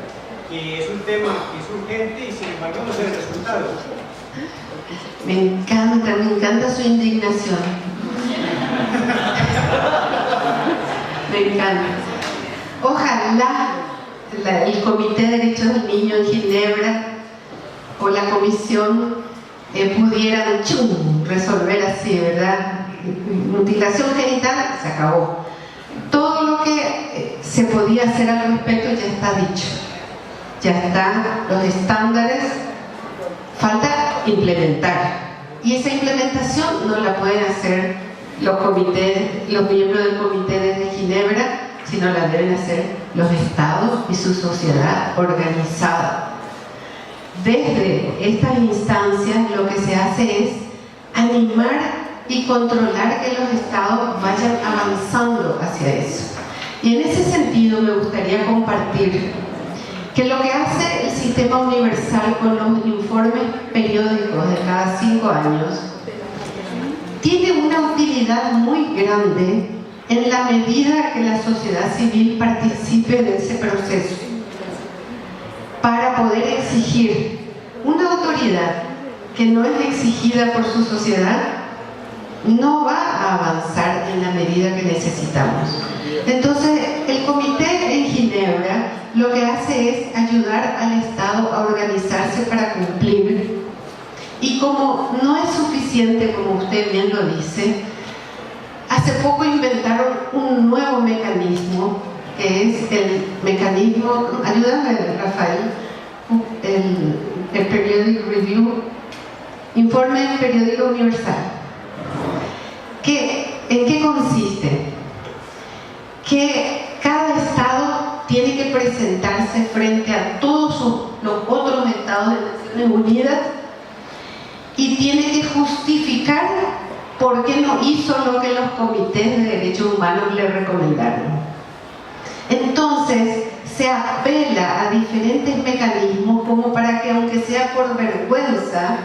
Que es un tema que es urgente y sin embargo no se ve resultados. Me encanta su indignación. Me encanta. Ojalá el Comité de Derechos del Niño en Ginebra o la Comisión pudieran resolver así, ¿verdad? Mutilación genital, se acabó. Todo lo que se podía hacer al respecto ya está dicho. Ya están los estándares, falta implementar. Y esa implementación no la pueden hacer los miembros del Comité de Ginebra, sino la deben hacer los estados y su sociedad organizada. Desde estas instancias lo que se hace es animar y controlar que los estados vayan avanzando hacia eso. Y en ese sentido me gustaría compartir que lo que hace el Sistema Universal con los informes periódicos de cada 5 años tiene una utilidad muy grande en la medida que la sociedad civil participe de ese proceso, para poder exigir una autoridad que no es exigida por su sociedad. No va a avanzar en la medida que necesitamos. Entonces, el Comité en Ginebra lo que hace es ayudar al Estado a organizarse para cumplir. Y como no es suficiente, como usted bien lo dice, hace poco inventaron un nuevo mecanismo, que es el mecanismo, ayúdame Rafael, el Periodic Review, Informe Periódico Universal. ¿En qué consiste? Que cada estado tiene que presentarse frente a todos los otros estados de Naciones Unidas y tiene que justificar por qué no hizo lo que los comités de derechos humanos le recomendaron. Entonces se apela a diferentes mecanismos como para que, aunque sea por vergüenza,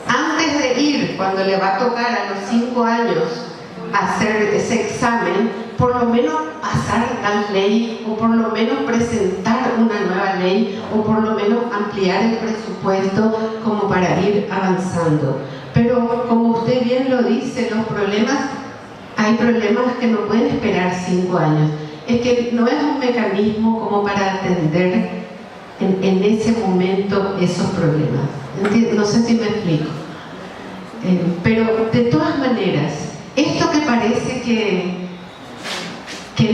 antes de ir, cuando le va a tocar a los 5 años hacer ese examen, por lo menos pasar la ley, o por lo menos presentar una nueva ley, o por lo menos ampliar el presupuesto como para ir avanzando. Pero como usted bien lo dice, hay problemas que no pueden esperar 5 años. Es que no es un mecanismo como para atender en ese momento esos problemas. No sé si me explico. Pero de todas maneras, esto que parece que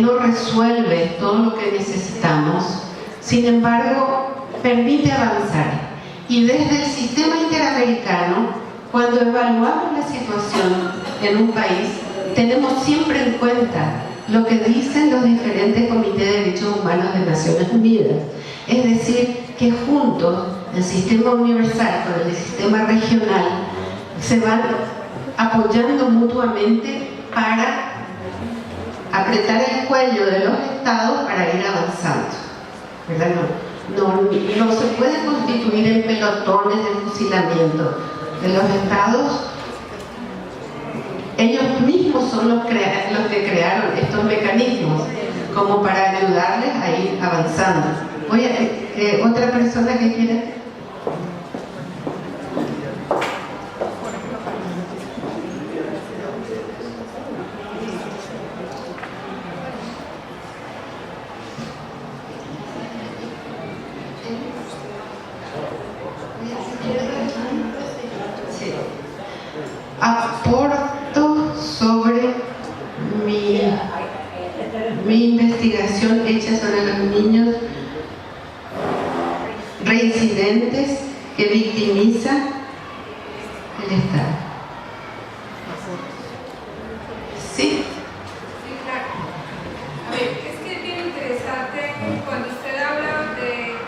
no resuelve todo lo que necesitamos, sin embargo, permite avanzar. Y desde el sistema interamericano, cuando evaluamos la situación en un país, tenemos siempre en cuenta lo que dicen los diferentes comités de derechos humanos de Naciones Unidas. Es decir, que juntos, el sistema universal con el sistema regional, se van apoyando mutuamente para apretar el cuello de los estados para ir avanzando, ¿verdad? No se puede constituir en pelotones de fusilamiento. De los estados ellos mismos son los que crearon estos mecanismos como para ayudarles a ir avanzando. ¿Otra persona que quiera? Sí. Aporto sobre mi investigación hecha sobre los niños reincidentes que victimiza el Estado. ¿Sí? Sí, claro. A ver, es que es bien interesante cuando usted habla de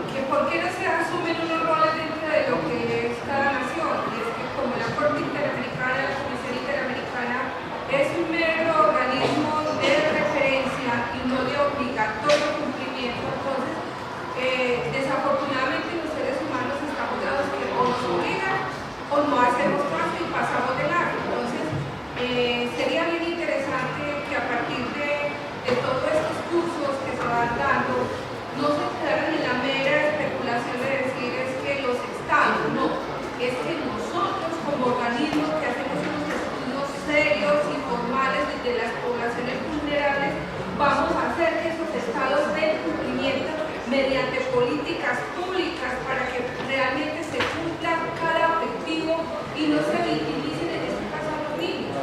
que por qué no se asumen unos roles dentro de lo que es cada nación. Y es que como la Corte Interamericana, la Comisión Interamericana, es un mero organismo de referencia y no de obligatorio cumplimiento, entonces desafortunadamente los seres humanos estamos dados que o nos obligan o no hacemos caso y pasamos de largo. Entonces sería bien interesante que a partir de todos estos cursos que se van dando no se quedaran en la mera especulación de decir es que los estados, no, es que nosotros como organismos que hacemos unos estudios serios y formales desde las poblaciones vulnerables vamos a hacer que esos estados den cumplimiento mediante políticas públicas para que realmente se cumpla cada objetivo y no se victimicen en este caso a los niños.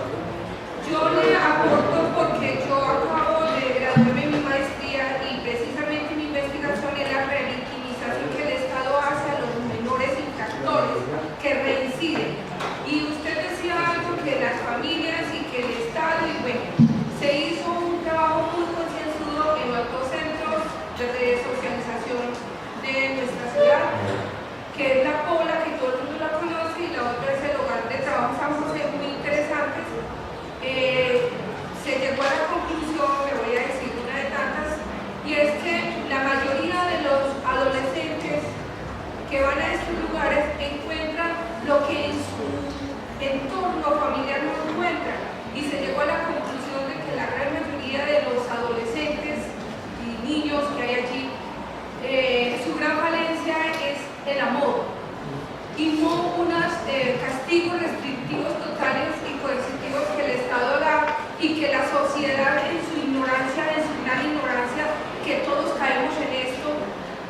Yo le aporto porque yo acabo de graduarme en mi maestría y precisamente mi investigación es la revictimización que el Estado hace a los menores infractores que reinciden. Y usted decía algo que las familias y que el Estado, y bueno, se hizo un trabajo muy concienzudo en los dos centros de resocialización de nuestra ciudad, que es la Pola, que todo el mundo la conoce, y la otra es el Hogar de Trabajo San José, muy interesantes. Se llegó a la conclusión, le voy a decir una de tantas, y es que la mayoría de los adolescentes que van a estos lugares encuentran lo que en su entorno familiar no encuentran, y se llegó a la conclusión de que la gran mayoría de los adolescentes y niños que hay allí, su gran falencia es el amor y no unos castigos restrictivos totales y coercitivos que el Estado da y que la sociedad en su ignorancia, en su gran ignorancia, que todos caemos en esto,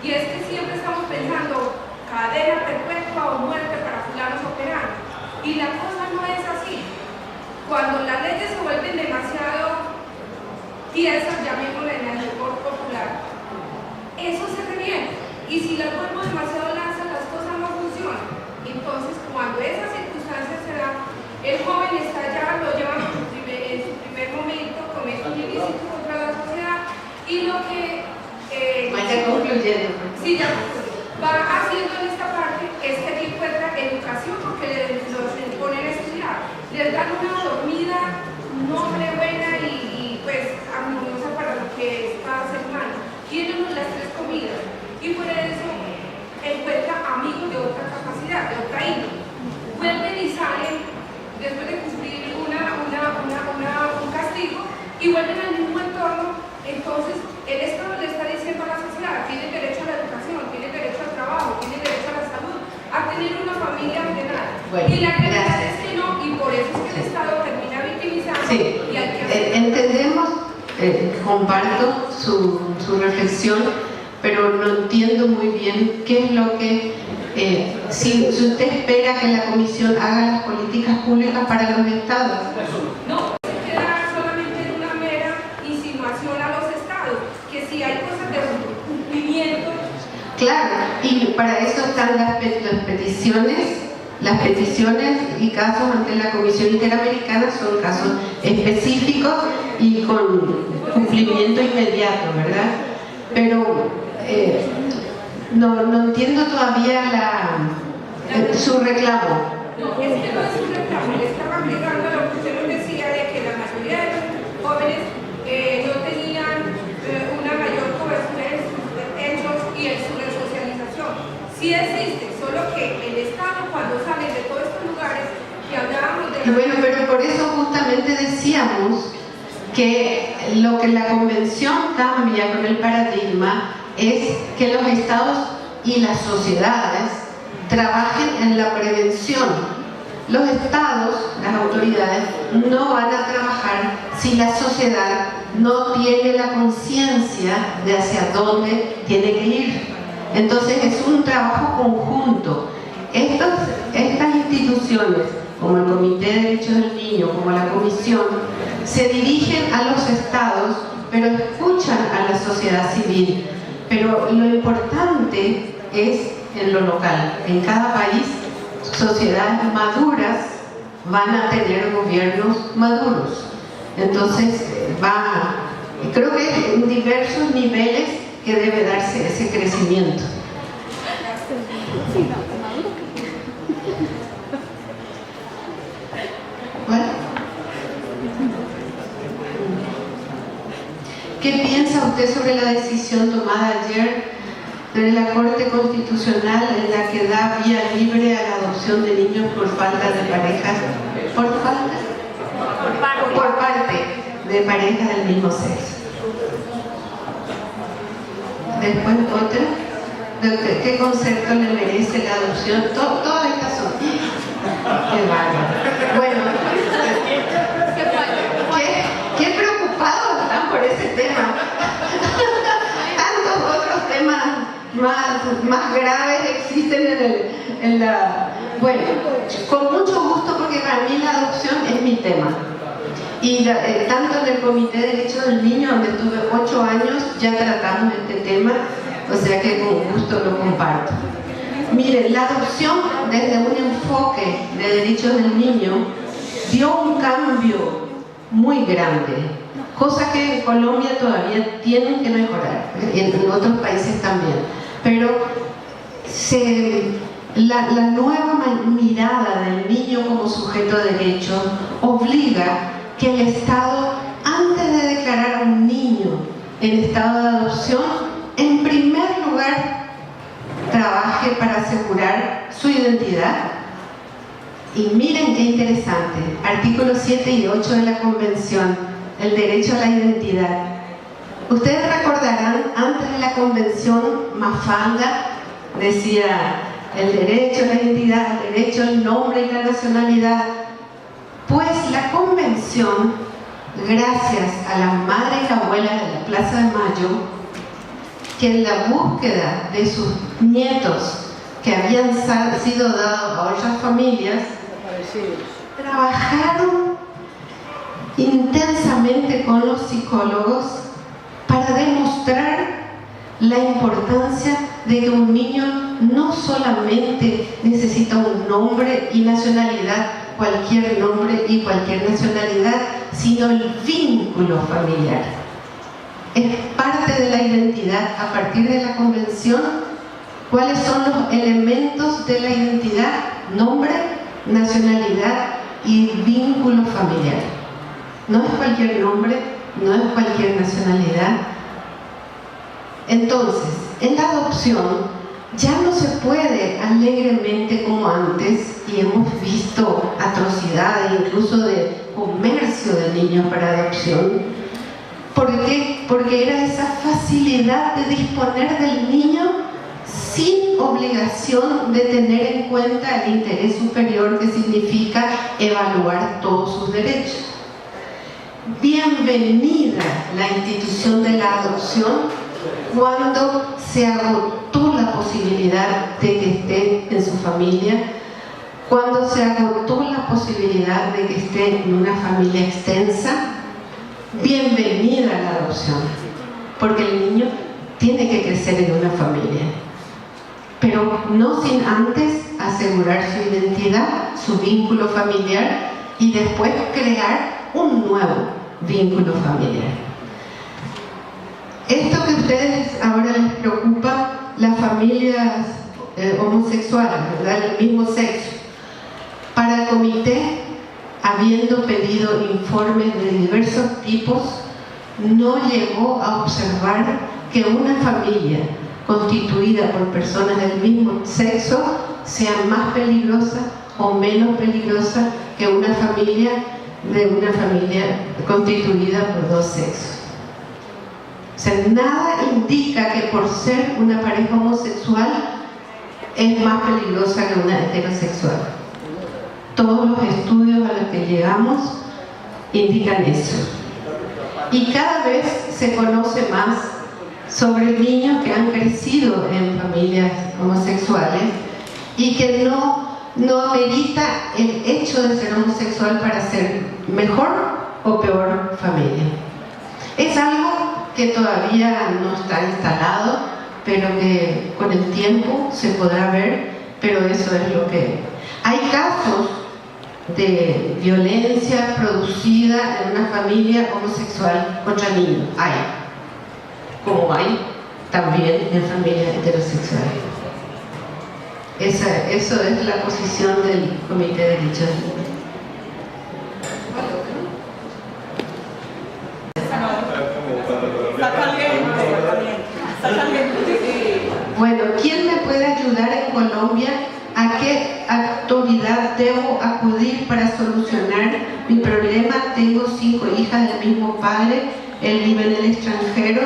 y es que siempre estamos pensando cadena perpetua o muerte para fulanos o peranos, y la cosa no es así. Cuando las leyes se vuelven demasiado tiesas, llamémosle en el rigor popular, eso se revienta, y si las vuelvo demasiado laxas, las cosas no funcionan. Entonces, cuando esa circunstancia se da, el joven está ya, lo lleva en su primer momento, comete un ilícito contra la sociedad, y lo que Vaya concluyendo. sí, ya va haciendo en esta parte es que aquí encuentra educación porque los ponen a estudiar, les dan una dormida noble, buena y pues armoniosa para lo que es cada ser humano. Tienen las tres comidas y por eso encuentra amigos de otra capacidad, de otra índole. Vuelven y salen después de cumplir un castigo y vuelven al mismo entorno. Entonces el Estado le está diciendo a la sociedad: tiene derecho a la educación, tiene derecho al trabajo, tiene derecho a la salud, a tener una familia ordenada. Bueno, y la realidad gracias. es que no, y por eso es que el Estado termina victimizando. Sí, Y hay que entendemos, comparto su reflexión, pero no entiendo muy bien qué es lo que, si usted espera que la Comisión haga las políticas públicas para los estados. no se queda solamente en una mera insinuación a los estados, que si hay cosas de cumplimiento. Claro, y para eso están las peticiones y casos ante la Comisión Interamericana son casos específicos y con cumplimiento inmediato, ¿verdad? Pero no entiendo todavía su reclamo. No, es que no es un reclamo, le estaba aplicando lo que usted nos decía de que la mayoría de los jóvenes no tenían una mayor cobertura en sus hechos y en su resocialización. Sí existe, solo que el Estado, cuando sale de todos estos lugares que hablábamos de... Bueno, pero justamente decíamos que lo que la Convención cambia con el paradigma es que los estados y las sociedades trabajen en la prevención. Los estados, las autoridades, no van a trabajar si la sociedad no tiene la conciencia de hacia dónde tiene que ir. Entonces es un trabajo conjunto. Estas instituciones, como el Comité de Derechos del Niño, como la Comisión, se dirigen a los estados, pero escuchan a la sociedad civil. Pero lo importante es en lo local. En cada país, sociedades maduras van a tener gobiernos maduros. Entonces, creo que en diversos niveles que debe darse ese crecimiento. Bueno. ¿Qué piensa usted sobre la decisión tomada ayer de la Corte Constitucional en la que da vía libre a la adopción de niños por falta de parejas? ¿Por parte de parejas del mismo sexo? Después otra. ¿Qué concepto le merece la adopción? Todas estas son. Qué bárbaro. Bueno, qué preocupados están por ese tema. Tantos otros temas más graves existen en la... Bueno, con mucho gusto, porque para mí la adopción es mi tema. Y tanto en el Comité de Derechos del Niño, donde estuve 8 años, ya tratamos este tema, o sea que con gusto lo comparto. Miren, la adopción desde un enfoque de derechos del niño dio un cambio muy grande, cosa que en Colombia todavía tienen que mejorar, en otros países también. Pero la nueva mirada del niño como sujeto de derecho obliga que el Estado, antes de declarar a un niño en estado de adopción, en primer lugar trabaje para asegurar su identidad. Y miren qué interesante, artículos 7 y 8 de la Convención, el derecho a la identidad. Ustedes recordarán, antes de la Convención, Mafalda decía el derecho a la identidad, el derecho al nombre y la nacionalidad. Pues la Convención, gracias a la madre y la abuela de la Plaza de Mayo, que en la búsqueda de sus nietos que habían sido dados a otras familias, trabajaron intensamente con los psicólogos para demostrar la importancia de que un niño no solamente necesita un nombre y nacionalidad, cualquier nombre y cualquier nacionalidad, sino el vínculo familiar. Es parte de la identidad a partir de la Convención. ¿Cuáles son los elementos de la identidad? Nombre, nacionalidad y vínculo familiar. No es cualquier nombre, no es cualquier nacionalidad. Entonces, en la adopción ya no se puede alegremente como antes, y hemos visto atrocidades, incluso de comercio de niños para adopción. ¿Por qué? Porque era esa facilidad de disponer del niño sin obligación de tener en cuenta el interés superior, que significa evaluar todos sus derechos. Bienvenida la institución de la adopción cuando se agotó la posibilidad de que esté en su familia, cuando se agotó la posibilidad de que esté en una familia extensa. Bienvenida a la adopción, porque el niño tiene que crecer en una familia, pero no sin antes asegurar su identidad, su vínculo familiar, y después crear un nuevo vínculo familiar. Esto que a ustedes ahora les preocupa, las familias homosexuales, ¿verdad?, del mismo sexo. Para el comité, habiendo pedido informes de diversos tipos, no llegó a observar que una familia constituida por personas del mismo sexo sea más peligrosa o menos peligrosa que una familia de una familia constituida por dos sexos. O sea, nada indica que por ser una pareja homosexual es más peligrosa que una heterosexual. Todos los estudios a los que llegamos indican eso. Y cada vez se conoce más sobre niños que han crecido en familias homosexuales y que no amerita el hecho de ser homosexual para ser mejor o peor familia. Es algo que todavía no está instalado, pero que con el tiempo se podrá ver, pero eso es lo que... Hay casos de violencia producida en una familia homosexual contra niños, hay, como hay también en familias heterosexuales. Eso es la posición del Comité de Derechos del Niño. Bueno, ¿quién me puede ayudar en Colombia? ¿A qué autoridad debo acudir para solucionar mi problema? Tengo 5 hijas del mismo padre, él vive en el extranjero,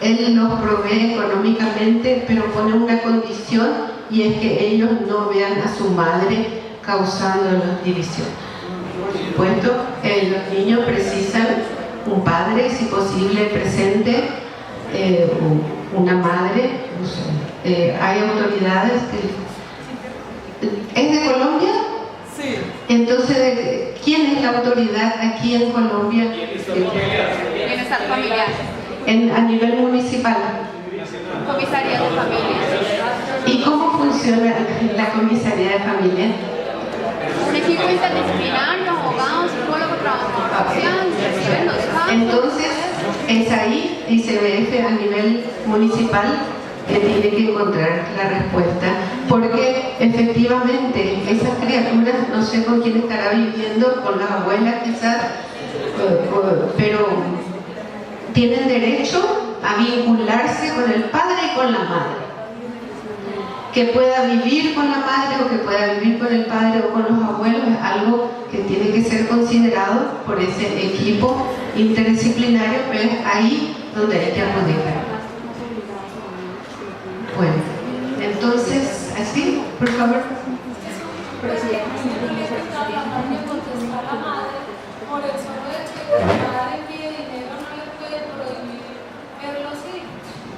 él los provee económicamente, pero pone una condición, y es que ellos no vean a su madre causando la división. Por supuesto, los niños precisan un padre, si posible presente, una madre, no sé. Hay autoridades que... ¿Es de Colombia? Sí. Entonces, ¿quién es la autoridad aquí en Colombia? Bienestar familiar. A nivel municipal. Comisaría de familia. ¿Y cómo funciona la comisaría de familia? Un equipo interdisciplinario, abogados, psicólogos, trabajadores sociales, reciben los casos. Entonces, es ahí, ICBF a nivel municipal, que tiene que encontrar la respuesta, porque efectivamente esas criaturas, no sé con quién estará viviendo, con las abuelas quizás, pero tienen derecho a vincularse con el padre y con la madre. Que pueda vivir con la madre o que pueda vivir con el padre o con los abuelos es algo que tiene que ser considerado por ese equipo interdisciplinario, pero es ahí donde hay que acudir. Bueno, entonces, así, por favor.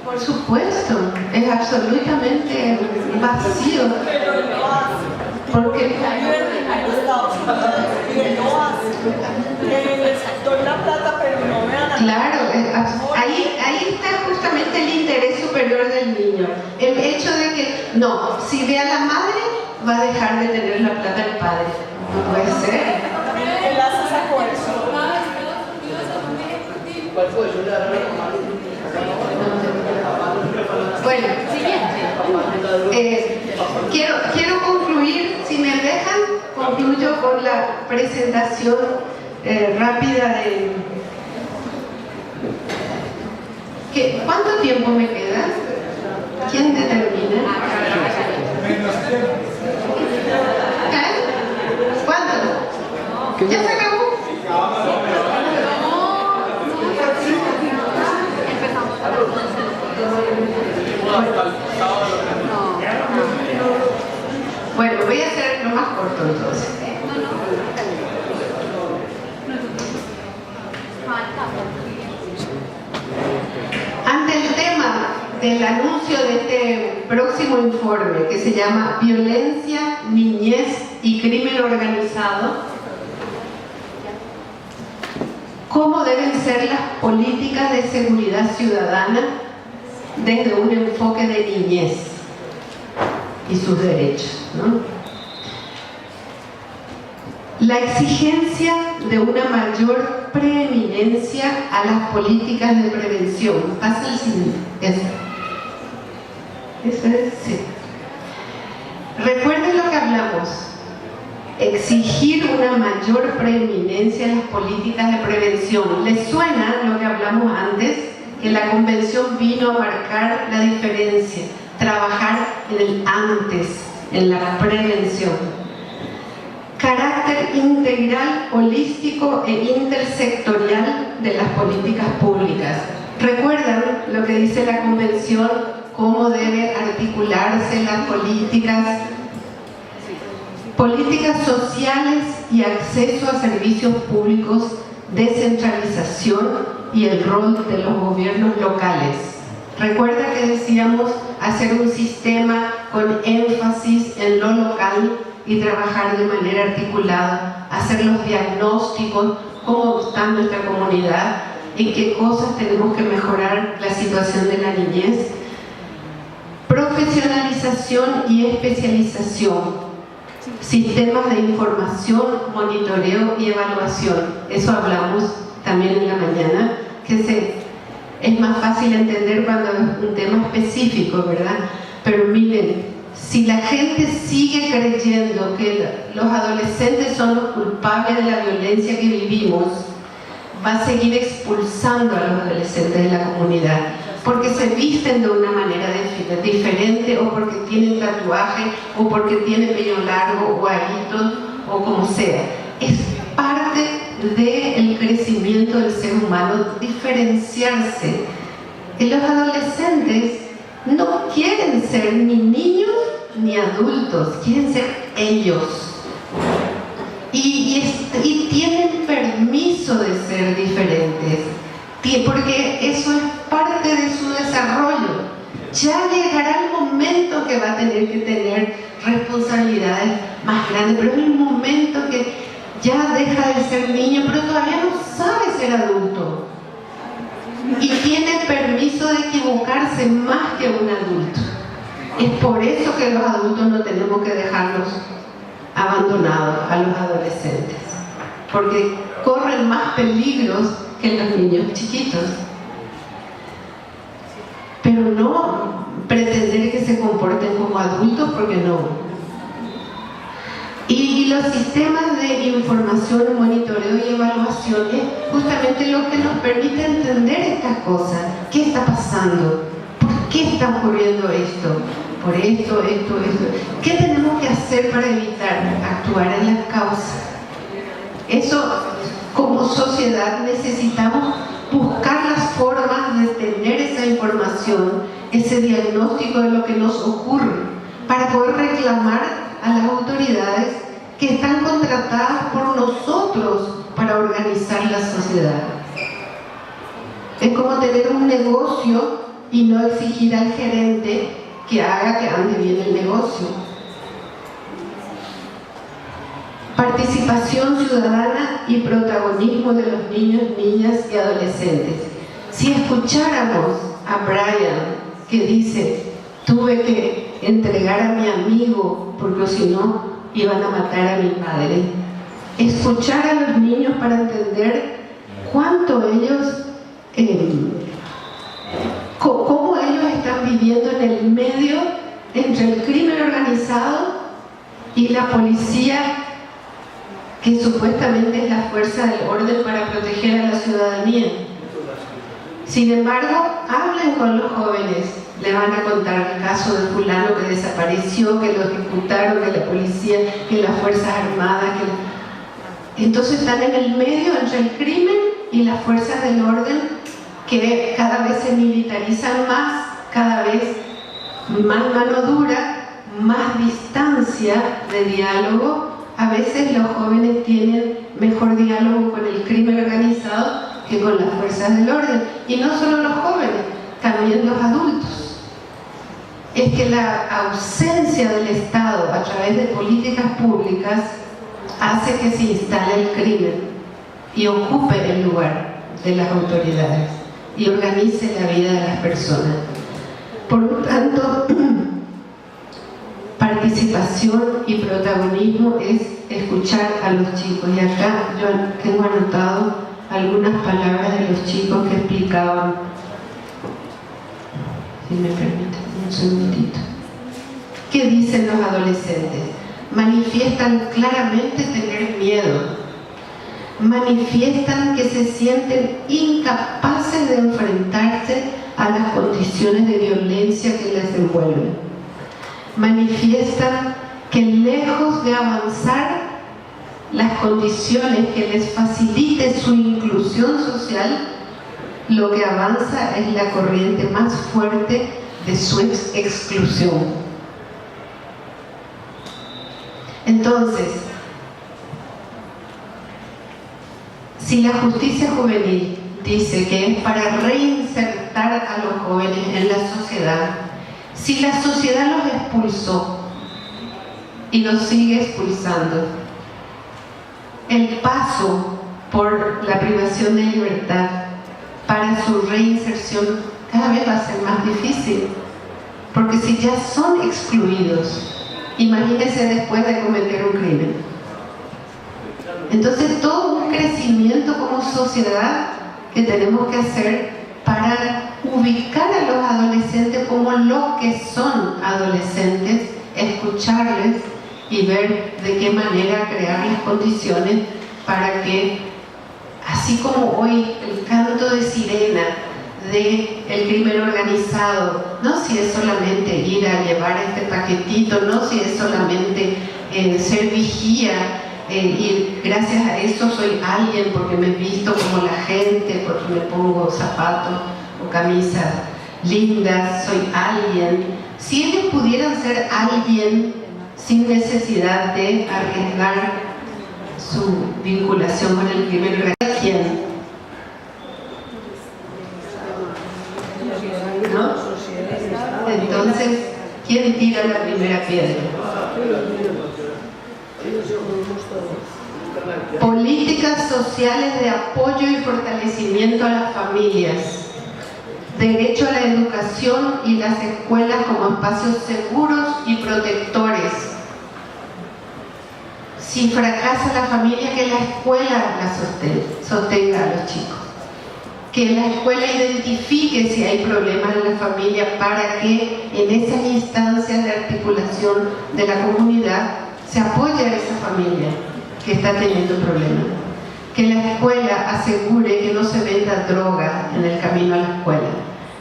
Por supuesto, es absolutamente vacío. Porque doy la plata, pero no me dan. claro, ahí está justamente el interés superior del niño. El hecho de que, no, si ve a la madre, va a dejar de tener la plata del padre. No puede ser. Él hace esa coerción. Bueno, quiero concluir, si me dejan, concluyo con la presentación rápida de... ¿Cuánto tiempo me queda? ¿Quién determina? ¿Cuánto? ¿Ya se acabó? Bueno, voy a hacer lo más corto entonces. Ante el tema del anuncio de este próximo informe, que se llama Violencia, Niñez y Crimen Organizado, ¿cómo deben ser las políticas de seguridad ciudadana desde un enfoque de niñez y sus derechos, ¿no? La exigencia de una mayor preeminencia a las políticas de prevención. Pasa el siguiente. Eso es, sí. Recuerden lo que hablamos. Exigir una mayor preeminencia en las políticas de prevención. ¿Les suena lo que hablamos antes? Que la convención vino a marcar la diferencia, trabajar en el antes, en la prevención. carácter integral, holístico e intersectorial de las políticas públicas. ¿Recuerdan lo que dice la Convención? ¿Cómo deben articularse las políticas? Políticas sociales y acceso a servicios públicos, descentralización y el rol de los gobiernos locales. Recuerda que decíamos hacer un sistema con énfasis en lo local y trabajar de manera articulada, hacer los diagnósticos, cómo está nuestra comunidad, en qué cosas tenemos que mejorar la situación de la niñez. Profesionalización y especialización. Sistemas de información, monitoreo y evaluación. Eso hablamos también en la mañana, que es más fácil entender cuando es un tema específico, ¿verdad? Pero miren, si la gente sigue creyendo que los adolescentes son los culpables de la violencia que vivimos, va a seguir expulsando a los adolescentes de la comunidad, porque se visten de una manera diferente, o porque tienen tatuaje, o porque tienen pelo largo, o aritos, o como sea. Es parte del crecimiento del ser humano diferenciarse. Y los adolescentes no quieren ser ni niños ni adultos, quieren ser ellos. Y tienen permiso de ser diferentes, porque eso es parte de su desarrollo. Ya llegará el momento que va a tener que tener responsabilidades más grandes, pero es el momento que ya deja de ser niño, pero todavía no sabe ser adulto. Y tiene permiso de equivocarse más que un adulto. Es por eso que los adultos no tenemos que dejarlos abandonados a los adolescentes, porque corren más peligros que los niños chiquitos. Pero no pretender que se comporten como adultos, porque no. Y los sistemas de información, monitoreo y evaluación es justamente lo que nos permite entender estas cosas. ¿Qué está pasando? ¿Por qué está ocurriendo esto? Por esto. ¿Qué tenemos que hacer para evitar actuar en las causas? Eso, como sociedad, necesitamos buscar las formas de tener esa información, ese diagnóstico de lo que nos ocurre, para poder reclamar a las autoridades que están contratadas por nosotros para organizar la sociedad. Es como tener un negocio y no exigir al gerente que haga que ande bien el negocio. Participación ciudadana y protagonismo de los niños, niñas y adolescentes. Si escucháramos a Brian, que dice: tuve que entregar a mi amigo porque si no iban a matar a mi padre. Escuchar a los niños para entender cuánto ellos, cómo ellos están viviendo en el medio entre el crimen organizado y la policía, que supuestamente es la fuerza del orden para proteger a la ciudadanía. Sin embargo, hablen con los jóvenes, le van a contar el caso de fulano que desapareció, que lo ejecutaron, que la policía, que las fuerzas armadas, entonces están en el medio entre el crimen y las fuerzas del orden, que cada vez se militarizan más, cada vez más mano dura, más distancia de diálogo. A veces los jóvenes tienen mejor diálogo con el crimen organizado que con las fuerzas del orden. Y no solo los jóvenes, también los adultos. Es que la ausencia del Estado a través de políticas públicas hace que se instale el crimen y ocupe el lugar de las autoridades y organice la vida de las personas. Por lo tanto, participación y protagonismo es escuchar a los chicos. Y acá yo tengo anotado algunas palabras de los chicos que explicaban. Si me permiten un segundito. ¿Qué dicen los adolescentes? Manifiestan claramente tener miedo. Manifiestan que se sienten incapaces de enfrentarse a las condiciones de violencia que les envuelven. Manifiestan que lejos de avanzar, las condiciones que les facilite su inclusión social, lo que avanza es la corriente más fuerte de su exclusión. Entonces, si la justicia juvenil dice que es para reinsertar a los jóvenes en la sociedad, si la sociedad los expulsó y los sigue expulsando, el paso por la privación de libertad para su reinserción cada vez va a ser más difícil, porque si ya son excluidos, imagínense después de cometer un crimen. Entonces todo un crecimiento como sociedad que tenemos que hacer para ubicar a los adolescentes como lo que son adolescentes, escucharles y ver de qué manera crear las condiciones para que, así como hoy el canto de sirena del crimen organizado, no si es solamente ir a llevar este paquetito, no si es solamente ser vigía, y gracias a eso soy alguien porque me he visto como la gente, porque me pongo zapatos o camisas lindas, soy alguien. Si ellos pudieran ser alguien sin necesidad de arriesgar su vinculación con el crimen organizado, ¿quién? ¿No? Entonces, ¿quién tira la primera piedra? Políticas sociales de apoyo y fortalecimiento a las familias, derecho a la educación y las escuelas como espacios seguros y protectores. Si fracasa la familia, que la escuela la sostenga a los chicos, que la escuela identifique si hay problemas en la familia para que en esas instancias de articulación de la comunidad se apoye a esa familia que está teniendo problemas. Que la escuela asegure que no se venda droga en el camino a la escuela,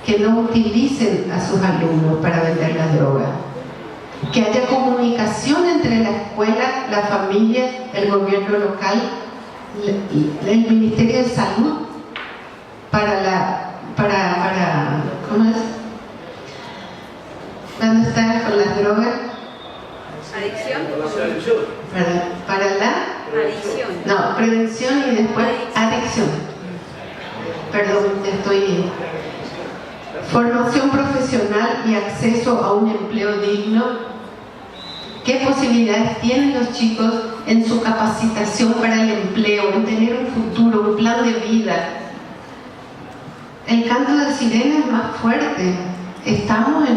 que no utilicen a sus alumnos para vender la droga, que haya comunicación entre la escuela, la familia, el gobierno local, el Ministerio de Salud para ¿cómo es? ¿Cuándo estás con las drogas? Adicción. Para la Adicción. no, prevención y después adicción. Perdón, estoy. Formación profesional y acceso a un empleo digno. ¿Qué posibilidades tienen los chicos en su capacitación para el empleo, en tener un futuro, un plan de vida? El canto de sirena es más fuerte. Estamos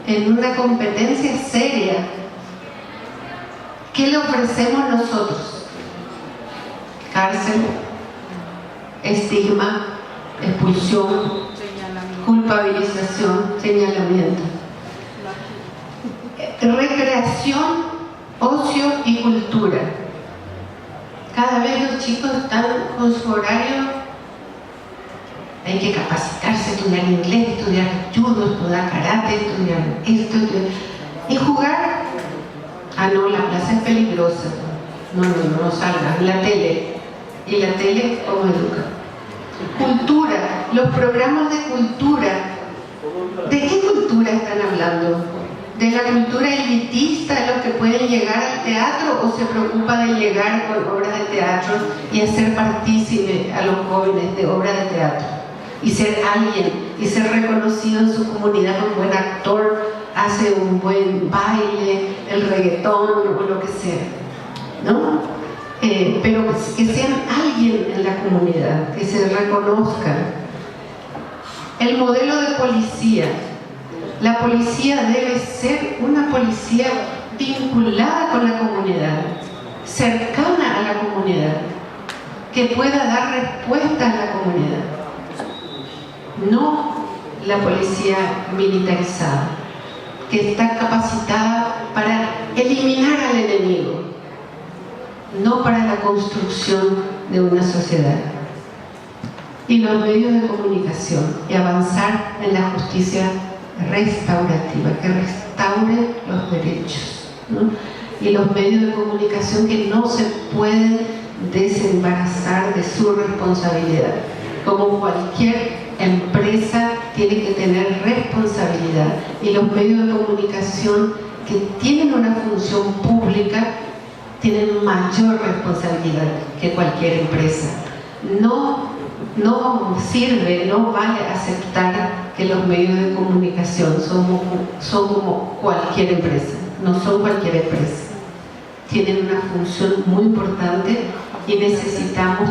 en una competencia seria. ¿Qué le ofrecemos nosotros? Cárcel, estigma, expulsión, culpabilización, señalamiento. Recreación, ocio y cultura. Cada vez los chicos están con su horario. Hay que capacitarse, estudiar inglés, estudiar judo, estudiar karate, estudiar esto, y jugar. Ah, no, la plaza es peligrosa. No salgas. La tele. ¿Y la tele cómo educa? Cultura. Los programas de cultura. ¿De qué cultura están hablando? ¿De la cultura elitista, de los que pueden llegar al teatro, o se preocupa de llegar con obras de teatro y hacer partícipe a los jóvenes de obras de teatro? Y ser alguien, y ser reconocido en su comunidad como buen actor, hace un buen baile, el reggaetón o lo que sea, ¿no? Pero que sean alguien en la comunidad, que se reconozcan. El modelo de policía. La policía debe ser una policía vinculada con la comunidad, cercana a la comunidad, que pueda dar respuesta a la comunidad. No la policía militarizada, que está capacitada para eliminar al enemigo, no para la construcción de una sociedad. Y los medios de comunicación, y avanzar en la justicia restaurativa, que restaure los derechos, ¿no? y los medios de comunicación que no se pueden desembarazar de su responsabilidad. Como cualquier empresa tiene que tener responsabilidad, y los medios de comunicación que tienen una función pública tienen mayor responsabilidad que cualquier empresa. No sirve, no vale aceptar que los medios de comunicación son como cualquier empresa. No son cualquier empresa. Tienen una función muy importante y necesitamos